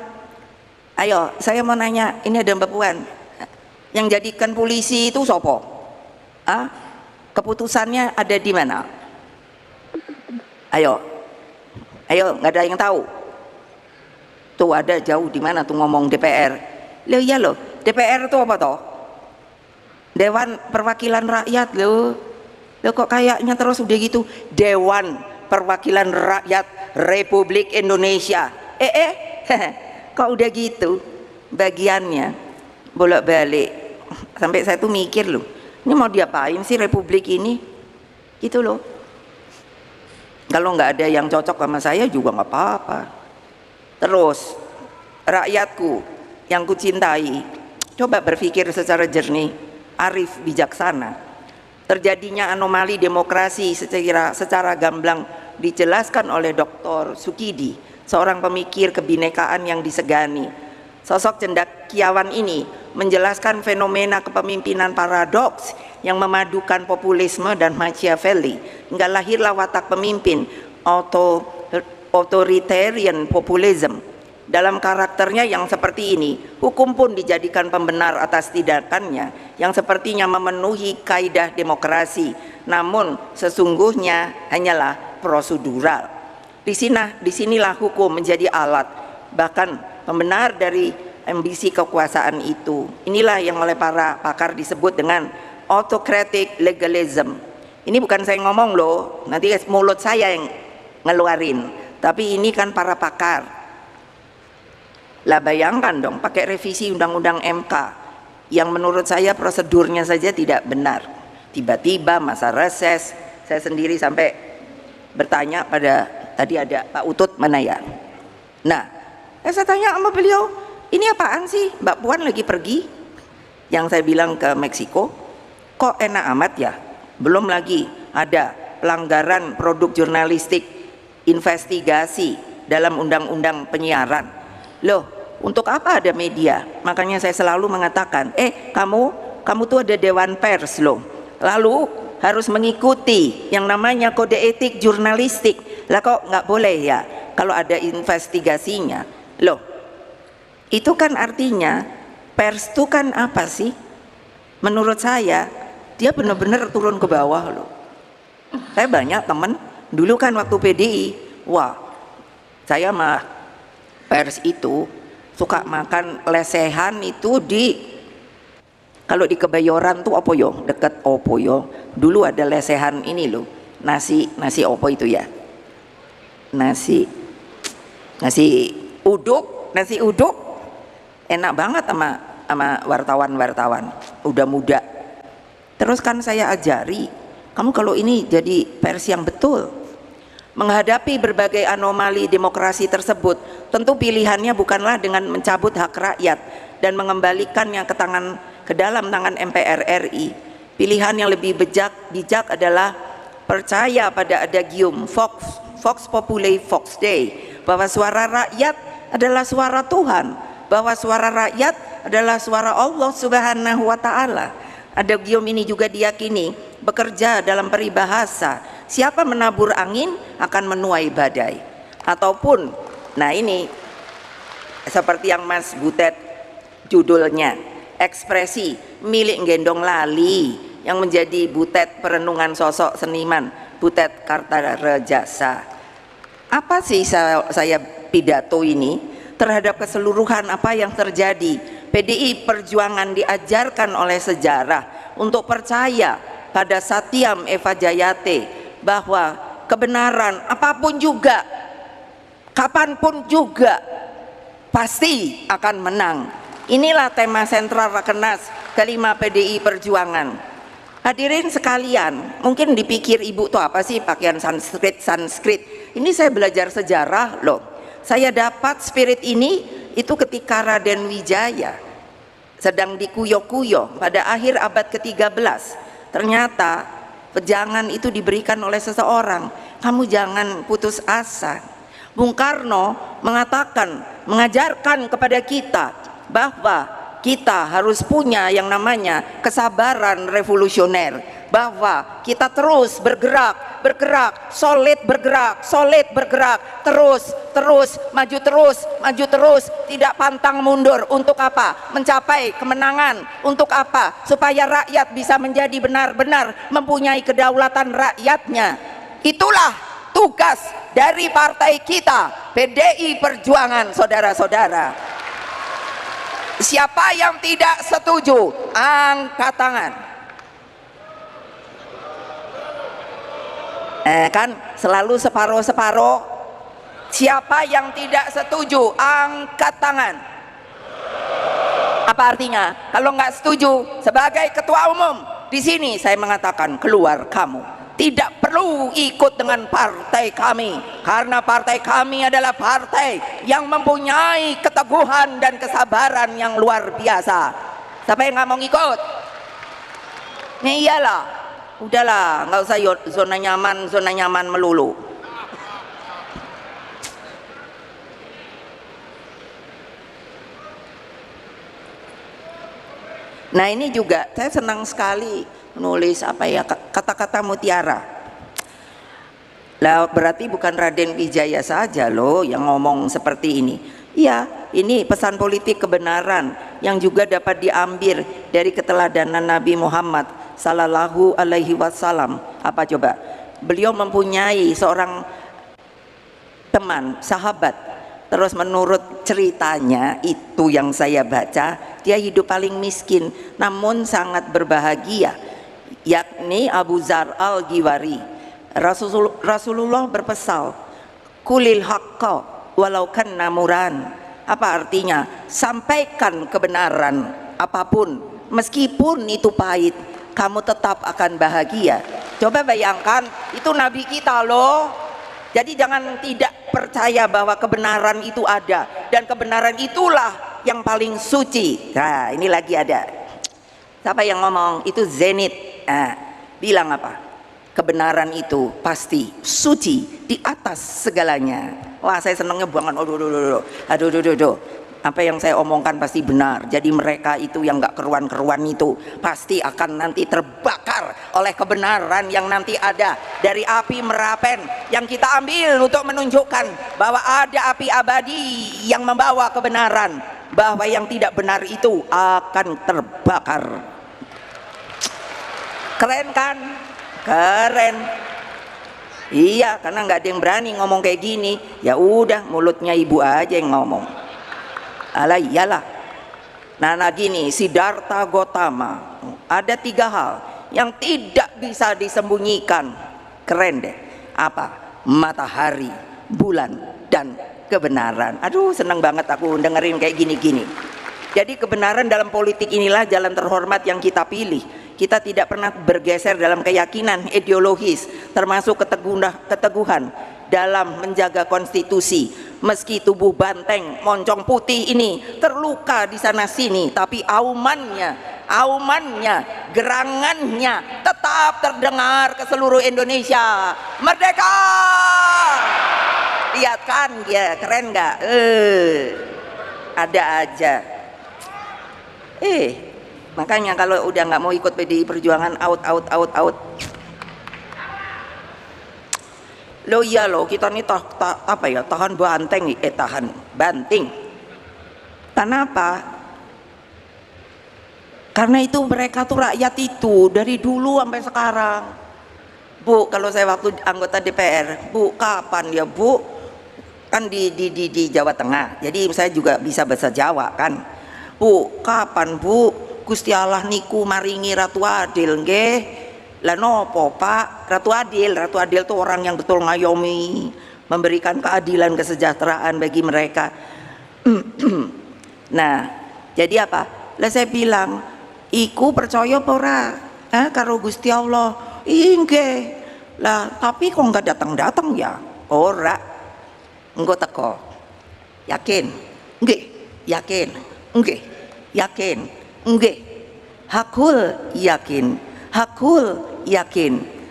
ayo saya mau nanya, ini ada Mbak Puan. Yang jadikan polisi itu sopo? Keputusannya ada di mana? Ayo, nggak ada yang tahu. Tuh ada jauh di mana tuh ngomong DPR. Loh iya loh, DPR itu apa toh? Dewan Perwakilan Rakyat loh. Loh kok kayaknya terus udah gitu, Dewan Perwakilan Rakyat Republik Indonesia. Kok udah gitu bagiannya bolak-balik. Sampai saya tuh mikir loh, ini mau diapain sih republik ini? Gitu loh. Kalau nggak ada yang cocok sama saya juga nggak apa-apa. Terus rakyatku yang kucintai, coba berpikir secara jernih, arif, bijaksana. Terjadinya anomali demokrasi secara gamblang dijelaskan oleh Dr. Sukidi, seorang pemikir kebinekaan yang disegani. Sosok cendekiawan ini menjelaskan fenomena kepemimpinan paradoks yang memadukan populisme dan Machiavelli, hingga lahirlah watak pemimpin authoritarian populism. Dalam karakternya yang seperti ini, hukum pun dijadikan pembenar atas tindakannya yang sepertinya memenuhi kaidah demokrasi, namun sesungguhnya hanyalah prosedural. Disinilah hukum menjadi alat, bahkan pembenar dari ambisi kekuasaan itu. Inilah yang oleh para pakar disebut dengan autocratic legalism. Ini bukan saya ngomong loh, nanti mulut saya yang ngeluarin, tapi ini kan para pakar. Lah bayangkan dong, pakai revisi undang-undang MK yang menurut saya prosedurnya saja tidak benar. Tiba-tiba masa reses, saya sendiri sampai bertanya pada, tadi ada Pak Utut mana ya? Nah, saya tanya sama beliau, ini apaan sih? Mbak Puan lagi pergi, yang saya bilang ke Meksiko, kok enak amat ya? Belum lagi ada pelanggaran produk jurnalistik, investigasi dalam undang-undang penyiaran. Loh, untuk apa ada media? Makanya saya selalu mengatakan, kamu tuh ada dewan pers loh, lalu harus mengikuti yang namanya kode etik jurnalistik. Lah kok nggak boleh ya kalau ada investigasinya? Loh, itu kan artinya pers itu kan apa sih? Menurut saya dia benar-benar turun ke bawah loh. Saya banyak teman dulu kan waktu PDI, wah saya mah pers itu suka makan lesehan itu kalau di Kebayoran tuh apa yo, deket opo yo, dulu ada lesehan ini loh, nasi opo itu ya, nasi uduk enak banget sama wartawan udah muda. Terus kan saya ajari, kamu kalau ini jadi pers yang betul. Menghadapi berbagai anomali demokrasi tersebut, tentu pilihannya bukanlah dengan mencabut hak rakyat dan mengembalikannya ke dalam tangan MPR RI. Pilihan yang lebih bijak adalah percaya pada adagium Vox Populi Vox Dei, bahwa suara rakyat adalah suara Tuhan, bahwa suara rakyat adalah suara Allah Subhanahu wa Ta'ala. Adagium ini juga diyakini bekerja dalam peribahasa, siapa menabur angin akan menuai badai. Ataupun, nah ini seperti yang Mas Butet judulnya, ekspresi milik gendong lali, yang menjadi Butet perenungan sosok seniman Butet Kartarejasa. Apa sih saya pidato ini terhadap keseluruhan apa yang terjadi? PDI Perjuangan diajarkan oleh sejarah untuk percaya pada Satyam Eva Jayate, bahwa kebenaran apapun juga, kapanpun juga pasti akan menang. Inilah tema sentral Rakernas kelima PDI Perjuangan. Hadirin sekalian, mungkin dipikir ibu tuh apa sih pakaian Sanskrit. Ini saya belajar sejarah loh. Saya dapat spirit ini itu ketika Raden Wijaya sedang dikuyo-kuyo pada akhir abad ke-13. Ternyata pejangan itu diberikan oleh seseorang, kamu jangan putus asa. Bung Karno mengajarkan kepada kita bahwa kita harus punya yang namanya kesabaran revolusioner, bahwa kita terus bergerak, solid bergerak, terus maju terus, tidak pantang mundur. Untuk apa? Mencapai kemenangan. Untuk apa? Supaya rakyat bisa menjadi benar-benar mempunyai kedaulatan rakyatnya. Itulah tugas dari partai kita, PDI Perjuangan, saudara-saudara. Siapa yang tidak setuju, angkat tangan. Kan selalu separuh-separuh. Siapa yang tidak setuju, angkat tangan. Apa artinya? Kalau nggak setuju, sebagai ketua umum di sini saya mengatakan, keluar kamu. Tidak perlu ikut dengan partai kami, karena partai kami adalah partai yang mempunyai keteguhan dan kesabaran yang luar biasa. Siapa yang nggak mau ngikut? Nih iyalah, udahlah, nggak usah zona nyaman melulu. Nah ini juga saya senang sekali menulis kata-kata mutiara. Lah berarti bukan Raden Wijaya saja loh yang ngomong seperti ini. Iya, ini pesan politik kebenaran yang juga dapat diambil dari keteladanan Nabi Muhammad sallallahu alaihi wasallam. Apa coba? beliau mempunyai seorang teman, sahabat. Terus menurut ceritanya itu yang saya baca, dia hidup paling miskin namun sangat berbahagia, yakni Abu Dzar Al-Ghifari. Rasulullah berpesan, kulil haqqa walau kanna muran. Apa artinya? Sampaikan kebenaran apapun, meskipun itu pahit, kamu tetap akan bahagia. Coba bayangkan, itu Nabi kita loh. Jadi jangan tidak percaya bahwa kebenaran itu ada, dan kebenaran itulah yang paling suci. Nah, ini lagi ada. Siapa yang ngomong? Itu Zenit. Nah, bilang apa? Kebenaran itu pasti suci di atas segalanya. Wah, saya senangnya banget. Aduh. Apa yang saya omongkan pasti benar. Jadi mereka itu yang gak keruan-keruan itu pasti akan nanti terbakar oleh kebenaran yang nanti ada dari api Merapen yang kita ambil untuk menunjukkan bahwa ada api abadi yang membawa kebenaran, bahwa yang tidak benar itu akan terbakar. Keren kan? Keren. Iya, karena nggak ada yang berani ngomong kayak gini. Ya udah, mulutnya ibu aja yang ngomong. Alah iyalah. Nah gini, Siddhartha Gautama, ada 3 hal yang tidak bisa disembunyikan. Keren deh. Apa? Matahari, bulan, dan kebenaran. Aduh, senang banget aku dengerin kayak gini-gini. Jadi kebenaran dalam politik inilah jalan terhormat yang kita pilih. Kita tidak pernah bergeser dalam keyakinan ideologis, termasuk keteguhan dalam menjaga konstitusi. Meski tubuh banteng moncong putih ini terluka di sana sini, tapi aumannya, gerangannya tetap terdengar ke seluruh Indonesia. Merdeka! Lihat kan dia, keren nggak? Ada aja. Makanya kalau udah nggak mau ikut PDI Perjuangan, out. Lo iya lo, kita nih tahan banteng, tahan banting. Kenapa? Karena itu mereka tuh rakyat itu dari dulu sampai sekarang. Bu, kalau saya waktu anggota DPR, Bu, kapan ya Bu? Kan di Jawa Tengah, jadi saya juga bisa bahasa Jawa kan. Bu, kapan Bu? Gusti Allah niku maringi Ratu Adil nggih. Lah nopo Pak? Ratu Adil tuh orang yang betul ngayomi, memberikan keadilan, kesejahteraan bagi mereka. Nah, jadi apa? Lah saya bilang, iku percaya apa ora? Karo Gusti Allah. Inggih. Lah tapi kok nggak datang ya? Ora. Engko teko. Yakin? Nggih. Yakin? Nggih. Yakin? Nggih. Hakul yakin.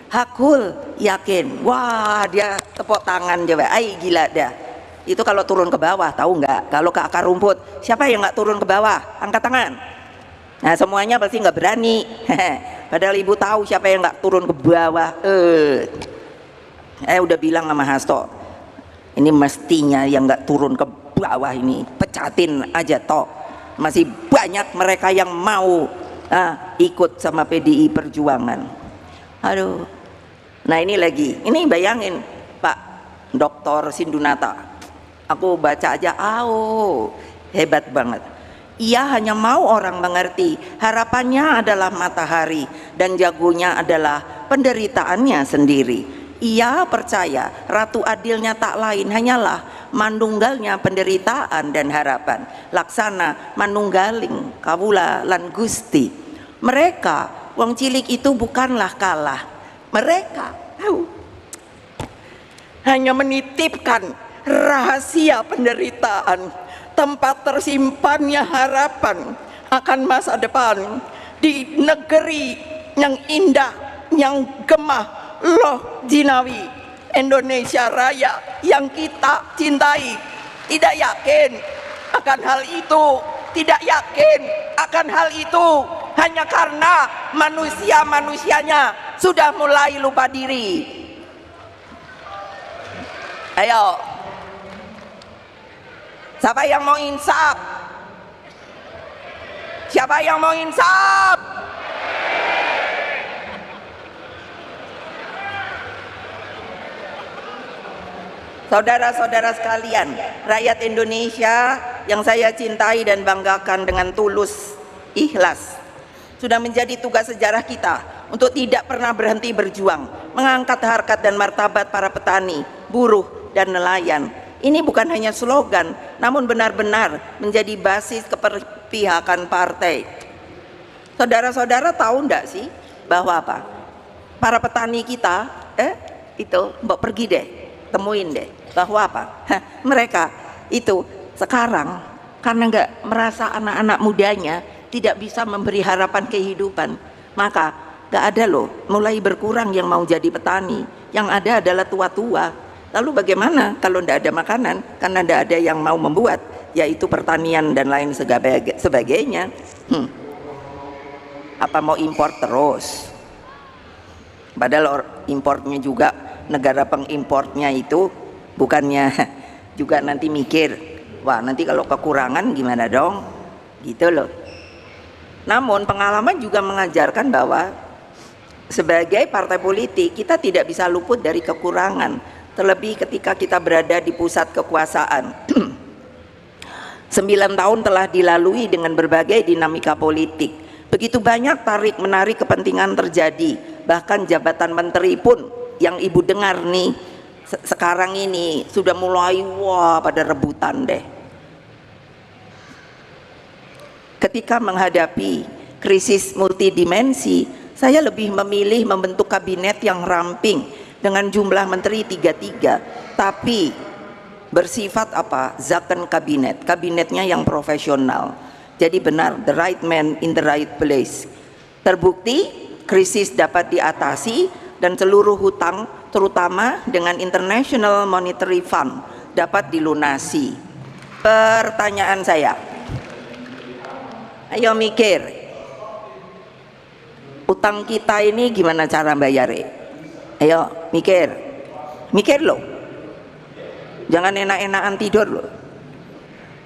Hakul yakin. Wah, dia tepuk tangan coba. Gila dah. Itu kalau turun ke bawah, tahu nggak? Kalau ke akar rumput, siapa yang nggak turun ke bawah? Angkat tangan. Nah, semuanya pasti nggak berani. Padahal ibu tahu siapa yang nggak turun ke bawah. Udah bilang sama Hasto, ini mestinya yang nggak turun ke bawah ini pecatin aja toh. Masih banyak mereka yang mau ikut sama PDI Perjuangan. Aduh. Nah ini lagi, ini bayangin Pak Dr. Sindunata, aku baca aja, hebat banget. Ia hanya mau orang mengerti, harapannya adalah matahari dan jagonya adalah penderitaannya sendiri. Ia percaya Ratu Adilnya tak lain hanyalah manunggalnya penderitaan dan harapan. Laksana manunggaling kawula lan Gusti. Mereka wong cilik itu bukanlah kalah. Mereka hanya menitipkan rahasia penderitaan, tempat tersimpannya harapan akan masa depan di negeri yang indah, yang gemah loh jinawi Indonesia Raya yang kita cintai. Tidak yakin akan hal itu, tidak yakin akan hal itu hanya karena manusianya sudah mulai lupa diri. Ayo, siapa yang mau insaf? Siapa yang mau insaf? Saudara-saudara sekalian, rakyat Indonesia yang saya cintai dan banggakan dengan tulus, ikhlas, sudah menjadi tugas sejarah kita untuk tidak pernah berhenti berjuang, mengangkat harkat dan martabat para petani, buruh, dan nelayan. Ini bukan hanya slogan, namun benar-benar menjadi basis keperpihakan partai. Saudara-saudara tahu enggak sih bahwa apa? Para petani kita, itu mbak pergi deh, temuin deh, bahwa apa? Mereka itu sekarang karena nggak merasa anak-anak mudanya tidak bisa memberi harapan kehidupan, maka nggak ada loh, mulai berkurang yang mau jadi petani. Yang ada adalah tua-tua. Lalu bagaimana kalau tidak ada makanan? Karena tidak ada yang mau membuat, yaitu pertanian dan lain sebagainya. Apa mau impor terus? Padahal importnya juga, negara pengimportnya itu bukannya juga nanti mikir, wah nanti kalau kekurangan gimana dong, gitu loh. Namun pengalaman juga mengajarkan bahwa sebagai partai politik kita tidak bisa luput dari kekurangan, terlebih ketika kita berada di pusat kekuasaan. 9 tahun telah dilalui dengan berbagai dinamika politik, begitu banyak tarik-menarik kepentingan terjadi. Bahkan jabatan menteri pun yang ibu dengar nih sekarang ini sudah mulai pada rebutan deh. Ketika menghadapi krisis multidimensi, saya lebih memilih membentuk kabinet yang ramping dengan jumlah menteri 33, tapi bersifat apa? Zakon kabinet, kabinetnya yang profesional. Jadi benar, the right man in the right place. Terbukti krisis dapat diatasi dan seluruh hutang terutama dengan International Monetary Fund dapat dilunasi. Pertanyaan saya, ayo mikir, utang kita ini gimana cara bayarnya? Ayo mikir loh, jangan enak-enakan tidur loh.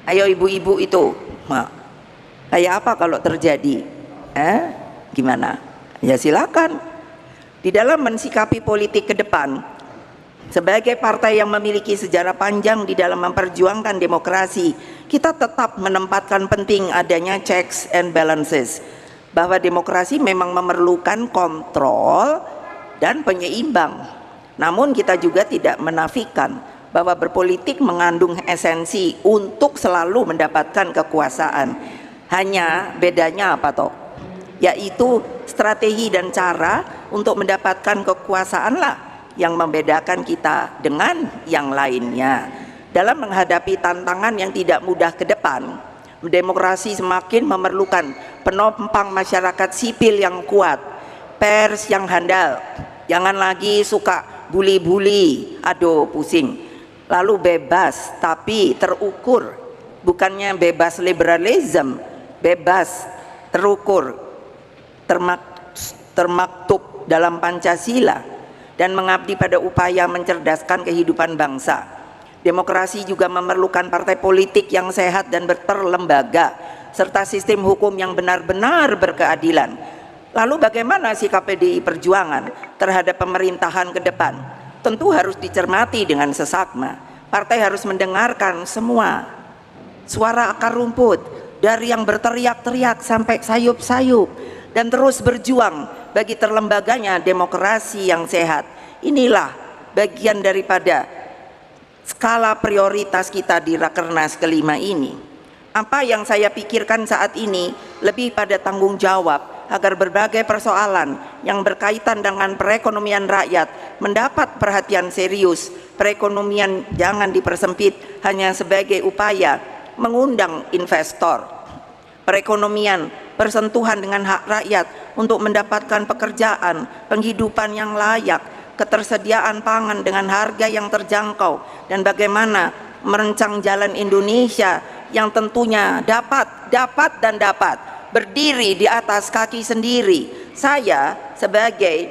Ayo ibu-ibu itu, kayak apa kalau terjadi? Gimana? Ya silakan. Di dalam mensikapi politik ke depan, sebagai partai yang memiliki sejarah panjang di dalam memperjuangkan demokrasi, kita tetap menempatkan penting adanya checks and balances, bahwa demokrasi memang memerlukan kontrol dan penyeimbang. Namun kita juga tidak menafikan bahwa berpolitik mengandung esensi untuk selalu mendapatkan kekuasaan. Hanya bedanya apa toh? Yaitu strategi dan cara untuk mendapatkan kekuasaan lah yang membedakan kita dengan yang lainnya. Dalam menghadapi tantangan yang tidak mudah ke depan, demokrasi semakin memerlukan penopang masyarakat sipil yang kuat, pers yang handal, jangan lagi suka bully-bully, aduh pusing, lalu bebas tapi terukur, bukannya bebas liberalism, bebas terukur, termaktub dalam Pancasila, dan mengabdi pada upaya mencerdaskan kehidupan bangsa. Demokrasi juga memerlukan partai politik yang sehat dan berterlembaga, serta sistem hukum yang benar-benar berkeadilan. Lalu bagaimana sikap PDI Perjuangan terhadap pemerintahan ke depan? Tentu harus dicermati dengan seksama. Partai harus mendengarkan semua suara akar rumput, dari yang berteriak-teriak sampai sayup-sayup, dan terus berjuang bagi terlembaganya demokrasi yang sehat. Inilah bagian daripada skala prioritas kita di Rakernas kelima ini. Apa yang saya pikirkan saat ini lebih pada tanggung jawab agar berbagai persoalan yang berkaitan dengan perekonomian rakyat mendapat perhatian serius. Perekonomian jangan dipersempit hanya sebagai upaya mengundang investor. Perekonomian bersentuhan dengan hak rakyat untuk mendapatkan pekerjaan, penghidupan yang layak, ketersediaan pangan dengan harga yang terjangkau, dan bagaimana merancang jalan Indonesia yang tentunya dapat berdiri di atas kaki sendiri. Saya sebagai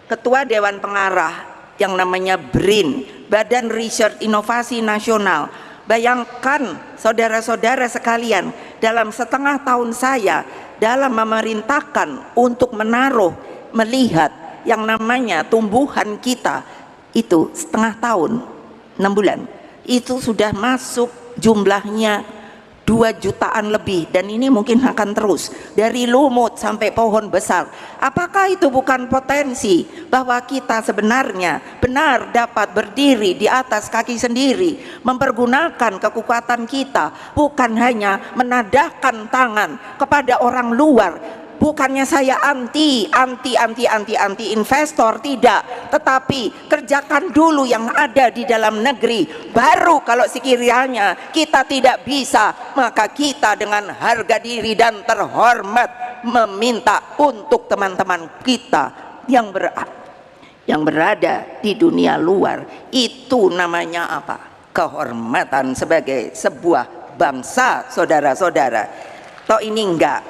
Ketua Dewan Pengarah yang namanya BRIN, Badan Riset Inovasi Nasional, bayangkan saudara-saudara sekalian, dalam setengah tahun saya dalam memerintahkan untuk melihat yang namanya tumbuhan kita itu setengah tahun 6 bulan itu sudah masuk jumlahnya 2 jutaan lebih, dan ini mungkin akan terus dari lumut sampai pohon besar. Apakah itu bukan potensi bahwa kita sebenarnya benar dapat berdiri di atas kaki sendiri, mempergunakan kekuatan kita, bukan hanya menadahkan tangan kepada orang luar. Bukannya saya anti investor, tidak, tetapi kerjakan dulu yang ada di dalam negeri, baru kalau sekiranya kita tidak bisa, maka kita dengan harga diri dan terhormat meminta untuk teman-teman kita yang berada di dunia luar. Itu namanya apa? Kehormatan sebagai sebuah bangsa, saudara-saudara. Toh ini enggak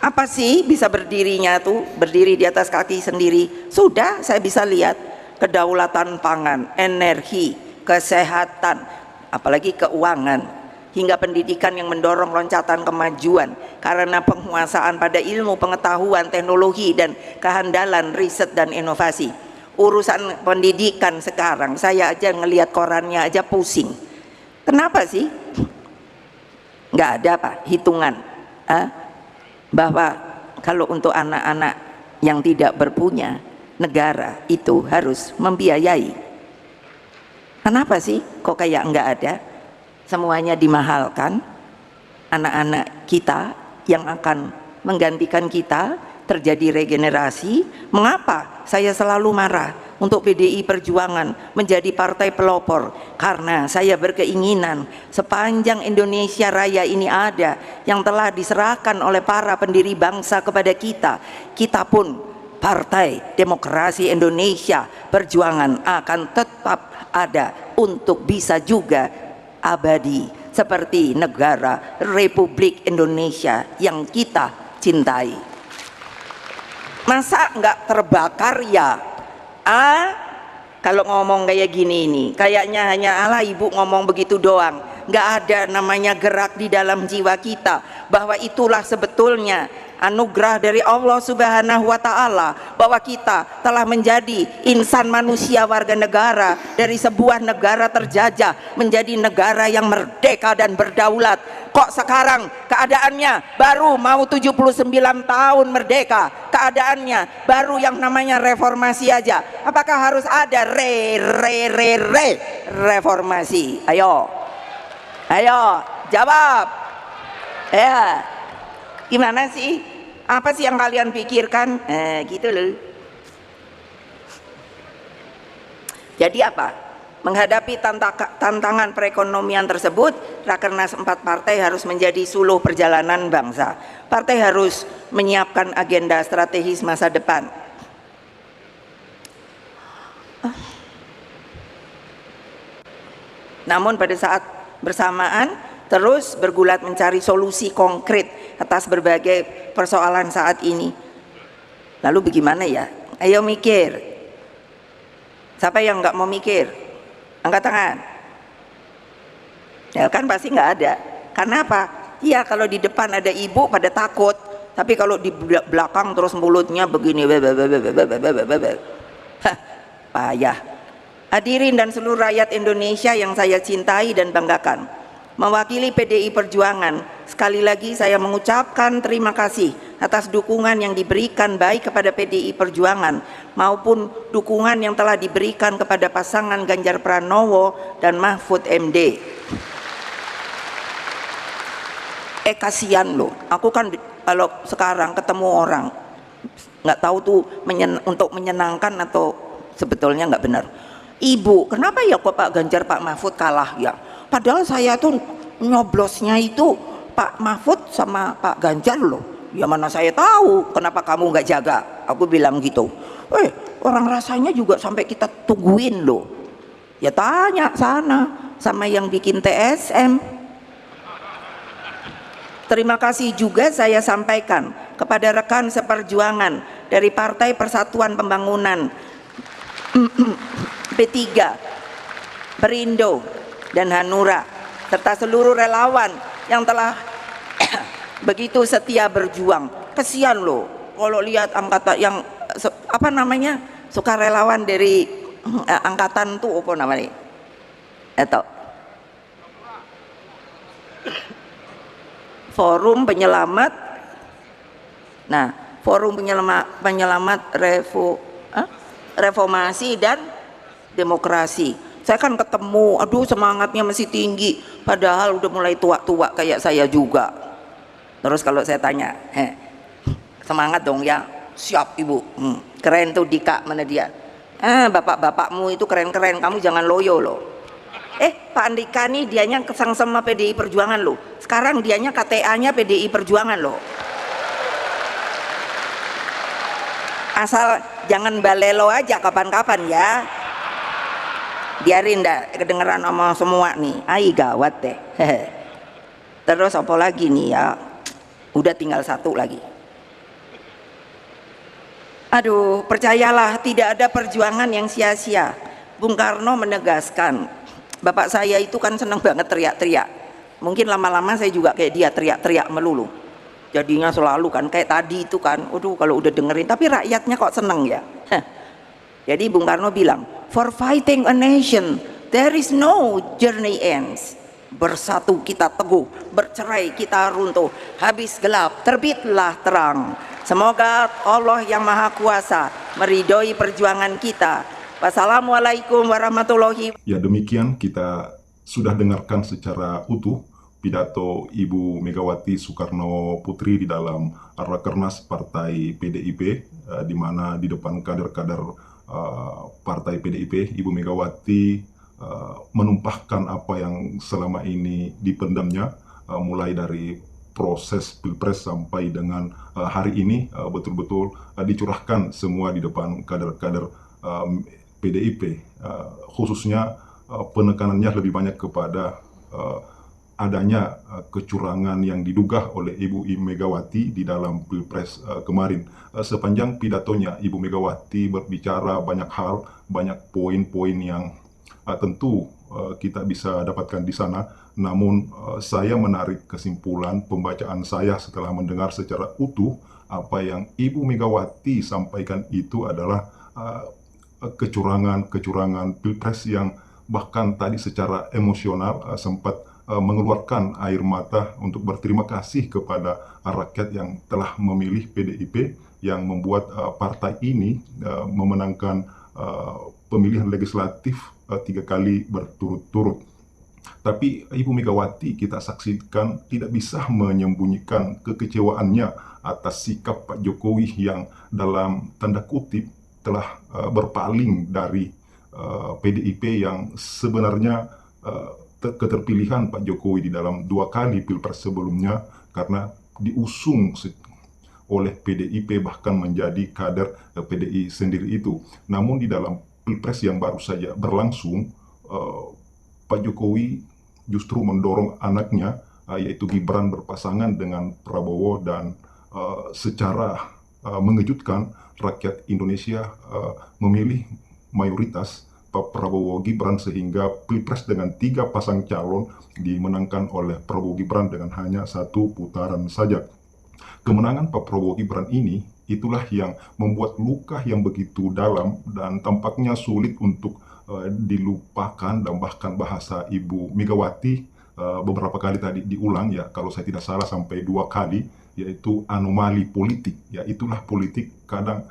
apa sih bisa berdirinya tuh, berdiri di atas kaki sendiri. Sudah saya bisa lihat kedaulatan pangan, energi, kesehatan, apalagi keuangan, hingga pendidikan yang mendorong loncatan kemajuan karena penguasaan pada ilmu, pengetahuan, teknologi, dan kehandalan riset dan inovasi. Urusan pendidikan sekarang saya aja ngelihat korannya aja pusing. Kenapa sih? Nggak ada apa hitungan bahwa kalau untuk anak-anak yang tidak berpunya, negara itu harus membiayai. Kenapa sih kok kayak enggak ada? Semuanya dimahalkan. Anak-anak kita yang akan menggantikan kita, terjadi regenerasi. Mengapa saya selalu marah untuk PDI Perjuangan menjadi partai pelopor? Karena saya berkeinginan sepanjang Indonesia Raya ini ada, yang telah diserahkan oleh para pendiri bangsa kepada kita, kita pun Partai Demokrasi Indonesia Perjuangan akan tetap ada untuk bisa juga abadi seperti negara Republik Indonesia yang kita cintai. Masa nggak terbakar ya? Kalau ngomong kayak gini ini, kayaknya hanya ala ibu ngomong begitu doang, nggak ada namanya gerak di dalam jiwa kita bahwa itulah sebetulnya anugerah dari Allah Subhanahu wa Ta'ala, bahwa kita telah menjadi insan manusia warga negara dari sebuah negara terjajah menjadi negara yang merdeka dan berdaulat. Kok sekarang keadaannya baru mau 79 tahun merdeka, keadaannya baru yang namanya reformasi aja? Apakah harus ada reformasi? Ayo jawab ya. Gimana sih? Apa sih yang kalian pikirkan? Gitu loh. Jadi apa? Menghadapi tantangan perekonomian tersebut, Rakernas 4 partai harus menjadi suluh perjalanan bangsa. Partai harus menyiapkan agenda strategis masa depan. Namun pada saat bersamaan terus bergulat mencari solusi konkret atas berbagai persoalan saat ini. Lalu bagaimana ya? Ayo mikir. Siapa yang nggak mau mikir? Angkat tangan. Ya kan pasti nggak ada. Karena apa? Iya, kalau di depan ada ibu pada takut, tapi kalau di belakang terus mulutnya begini, payah. Hadirin dan seluruh rakyat Indonesia yang saya cintai dan banggakan, mewakili PDI Perjuangan, sekali lagi saya mengucapkan terima kasih atas dukungan yang diberikan baik kepada PDI Perjuangan maupun dukungan yang telah diberikan kepada pasangan Ganjar Pranowo dan Mahfud MD. Kasihan loh, aku kan kalau sekarang ketemu orang nggak tahu tuh untuk menyenangkan atau sebetulnya nggak benar. Ibu, kenapa ya kok Pak Ganjar Pak Mahfud kalah ya? Padahal saya tuh nyoblosnya itu Pak Mahfud sama Pak Ganjar loh. Ya mana saya tahu, kenapa kamu nggak jaga? Aku bilang gitu. Orang rasanya juga sampai kita tungguin loh. Ya tanya sana sama yang bikin TSM. Terima kasih juga saya sampaikan kepada rekan seperjuangan dari Partai Persatuan Pembangunan P3, Perindo, dan Hanura, serta seluruh relawan yang telah begitu setia berjuang. Kesian loh kalau lihat angkatan yang sukarelawan dari angkatan tuh apa namanya? Atau Forum Penyelamat. Nah, Forum Penyelamat Reformasi dan Demokrasi. Saya kan ketemu, aduh semangatnya masih tinggi, padahal udah mulai tua-tua kayak saya juga. Terus kalau saya tanya, semangat dong ya, siap ibu, keren tuh Dika, mana dia? Bapak-bapakmu itu keren-keren, kamu jangan loyo loh. Pak Andika nih dianya kesang sama PDI Perjuangan loh, sekarang dianya KTA-nya PDI Perjuangan loh. Asal jangan balelo aja kapan-kapan ya, biarin dah kedengeran sama semua nih, gawat deh. Terus apa lagi nih ya, udah tinggal satu lagi. Aduh, percayalah tidak ada perjuangan yang sia-sia. Bung Karno menegaskan, bapak saya itu kan senang banget teriak-teriak, mungkin lama-lama saya juga kayak dia, teriak-teriak melulu, jadinya selalu kan kayak tadi itu kan, aduh kalau udah dengerin, tapi rakyatnya kok seneng ya. Jadi Bung Karno bilang, for fighting a nation there is no journey ends. Bersatu kita teguh, bercerai kita runtuh, habis gelap terbitlah terang. Semoga Allah yang Maha Kuasa meridhoi perjuangan kita. Wassalamualaikum warahmatullahi wabarakatuh. Ya, demikian kita sudah dengarkan secara utuh pidato Ibu Megawati Soekarno Putri di dalam Rakernas Partai PDIP, di mana di depan kader-kader Partai PDIP, Ibu Megawati menumpahkan apa yang selama ini dipendamnya, mulai dari proses Pilpres sampai dengan hari ini, betul-betul dicurahkan semua di depan kader-kader PDIP, khususnya penekanannya lebih banyak kepada adanya kecurangan yang diduga oleh Ibu Megawati di dalam Pilpres kemarin. Sepanjang pidatonya, Ibu Megawati berbicara banyak hal, banyak poin-poin yang tentu kita bisa dapatkan di sana. Namun saya menarik kesimpulan pembacaan saya setelah mendengar secara utuh apa yang Ibu Megawati sampaikan itu adalah kecurangan Pilpres yang bahkan tadi secara emosional sempat mengeluarkan air mata untuk berterima kasih kepada rakyat yang telah memilih PDIP, yang membuat partai ini memenangkan pemilihan legislatif 3 kali berturut-turut. Tapi Ibu Megawati kita saksikan tidak bisa menyembunyikan kekecewaannya atas sikap Pak Jokowi yang dalam tanda kutip telah berpaling dari PDIP yang sebenarnya keterpilihan Pak Jokowi di dalam 2 kali Pilpres sebelumnya karena diusung oleh PDIP bahkan menjadi kader PDI sendiri itu. Namun di dalam Pilpres yang baru saja berlangsung, Pak Jokowi justru mendorong anaknya yaitu Gibran berpasangan dengan Prabowo, dan secara mengejutkan rakyat Indonesia memilih mayoritas Pak Prabowo Gibran, sehingga Pilpres dengan 3 pasang calon dimenangkan oleh Prabowo Gibran dengan hanya 1 putaran saja. Kemenangan Pak Prabowo Gibran ini itulah yang membuat luka yang begitu dalam dan tampaknya sulit untuk dilupakan, dan bahkan bahasa Ibu Megawati beberapa kali tadi diulang ya, kalau saya tidak salah sampai 2 kali, yaitu anomali politik. Ya, itulah politik kadang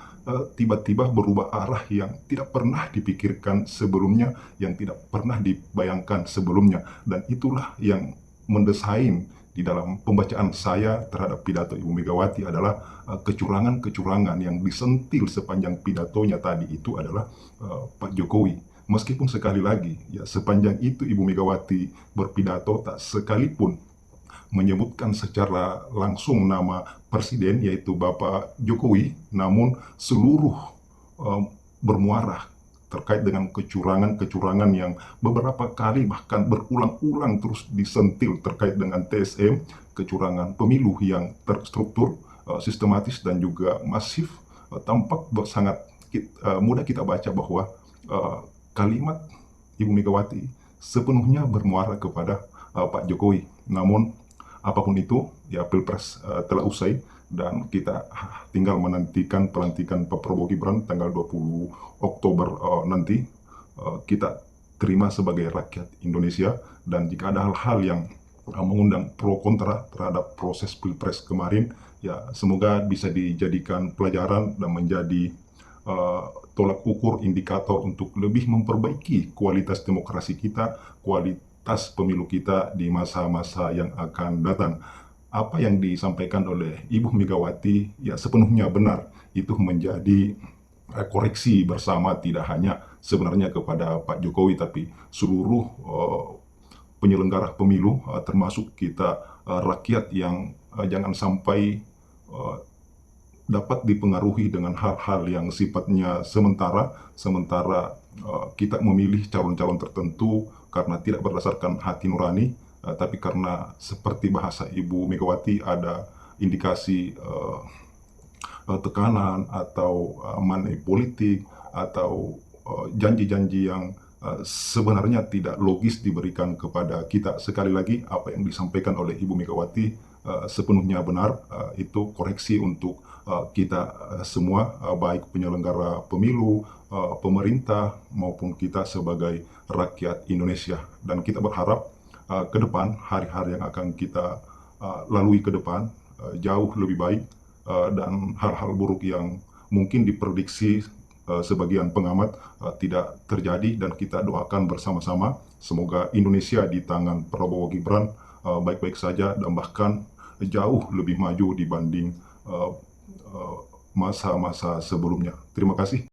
tiba-tiba berubah arah yang tidak pernah dipikirkan sebelumnya, yang tidak pernah dibayangkan sebelumnya, dan itulah yang mendesain di dalam pembacaan saya terhadap pidato Ibu Megawati adalah kecurangan-kecurangan yang disentil sepanjang pidatonya tadi itu adalah Pak Jokowi. Meskipun sekali lagi ya, sepanjang itu Ibu Megawati berpidato tak sekalipun menyebutkan secara langsung nama presiden yaitu Bapak Jokowi, namun seluruh bermuara terkait dengan kecurangan-kecurangan yang beberapa kali bahkan berulang-ulang terus disentil terkait dengan TSM, kecurangan pemilu yang terstruktur, sistematis dan juga masif. Tampak sangat mudah kita baca bahwa kalimat Ibu Megawati sepenuhnya bermuara kepada Pak Jokowi. Namun apapun itu, ya Pilpres telah usai dan kita tinggal menantikan pelantikan Pak Prabowo Gibran tanggal 20 Oktober nanti. kita terima sebagai rakyat Indonesia. Dan jika ada hal-hal yang mengundang pro kontra terhadap proses Pilpres kemarin, ya semoga bisa dijadikan pelajaran dan menjadi tolak ukur indikator untuk lebih memperbaiki kualitas demokrasi kita, kualitas pemilu kita di masa-masa yang akan datang. Apa yang disampaikan oleh Ibu Megawati ya sepenuhnya benar. Itu menjadi koreksi bersama, tidak hanya sebenarnya kepada Pak Jokowi, tapi seluruh penyelenggara pemilu, termasuk kita rakyat, yang jangan sampai dapat dipengaruhi dengan hal-hal yang sifatnya sementara kita memilih calon-calon tertentu karena tidak berdasarkan hati nurani, tapi karena seperti bahasa Ibu Megawati ada indikasi tekanan atau money politik atau janji-janji yang sebenarnya tidak logis diberikan kepada kita. Sekali lagi, apa yang disampaikan oleh Ibu Megawati sepenuhnya benar. Itu koreksi untuk kita semua, baik penyelenggara pemilu, pemerintah, maupun kita sebagai rakyat Indonesia. Dan kita berharap ke depan, hari-hari yang akan kita lalui ke depan jauh lebih baik, dan hal-hal buruk yang mungkin diprediksi sebagian pengamat tidak terjadi. Dan kita doakan bersama-sama semoga Indonesia di tangan Prabowo Gibran baik-baik saja, dan bahkan jauh lebih maju dibanding masa-masa sebelumnya. Terima kasih.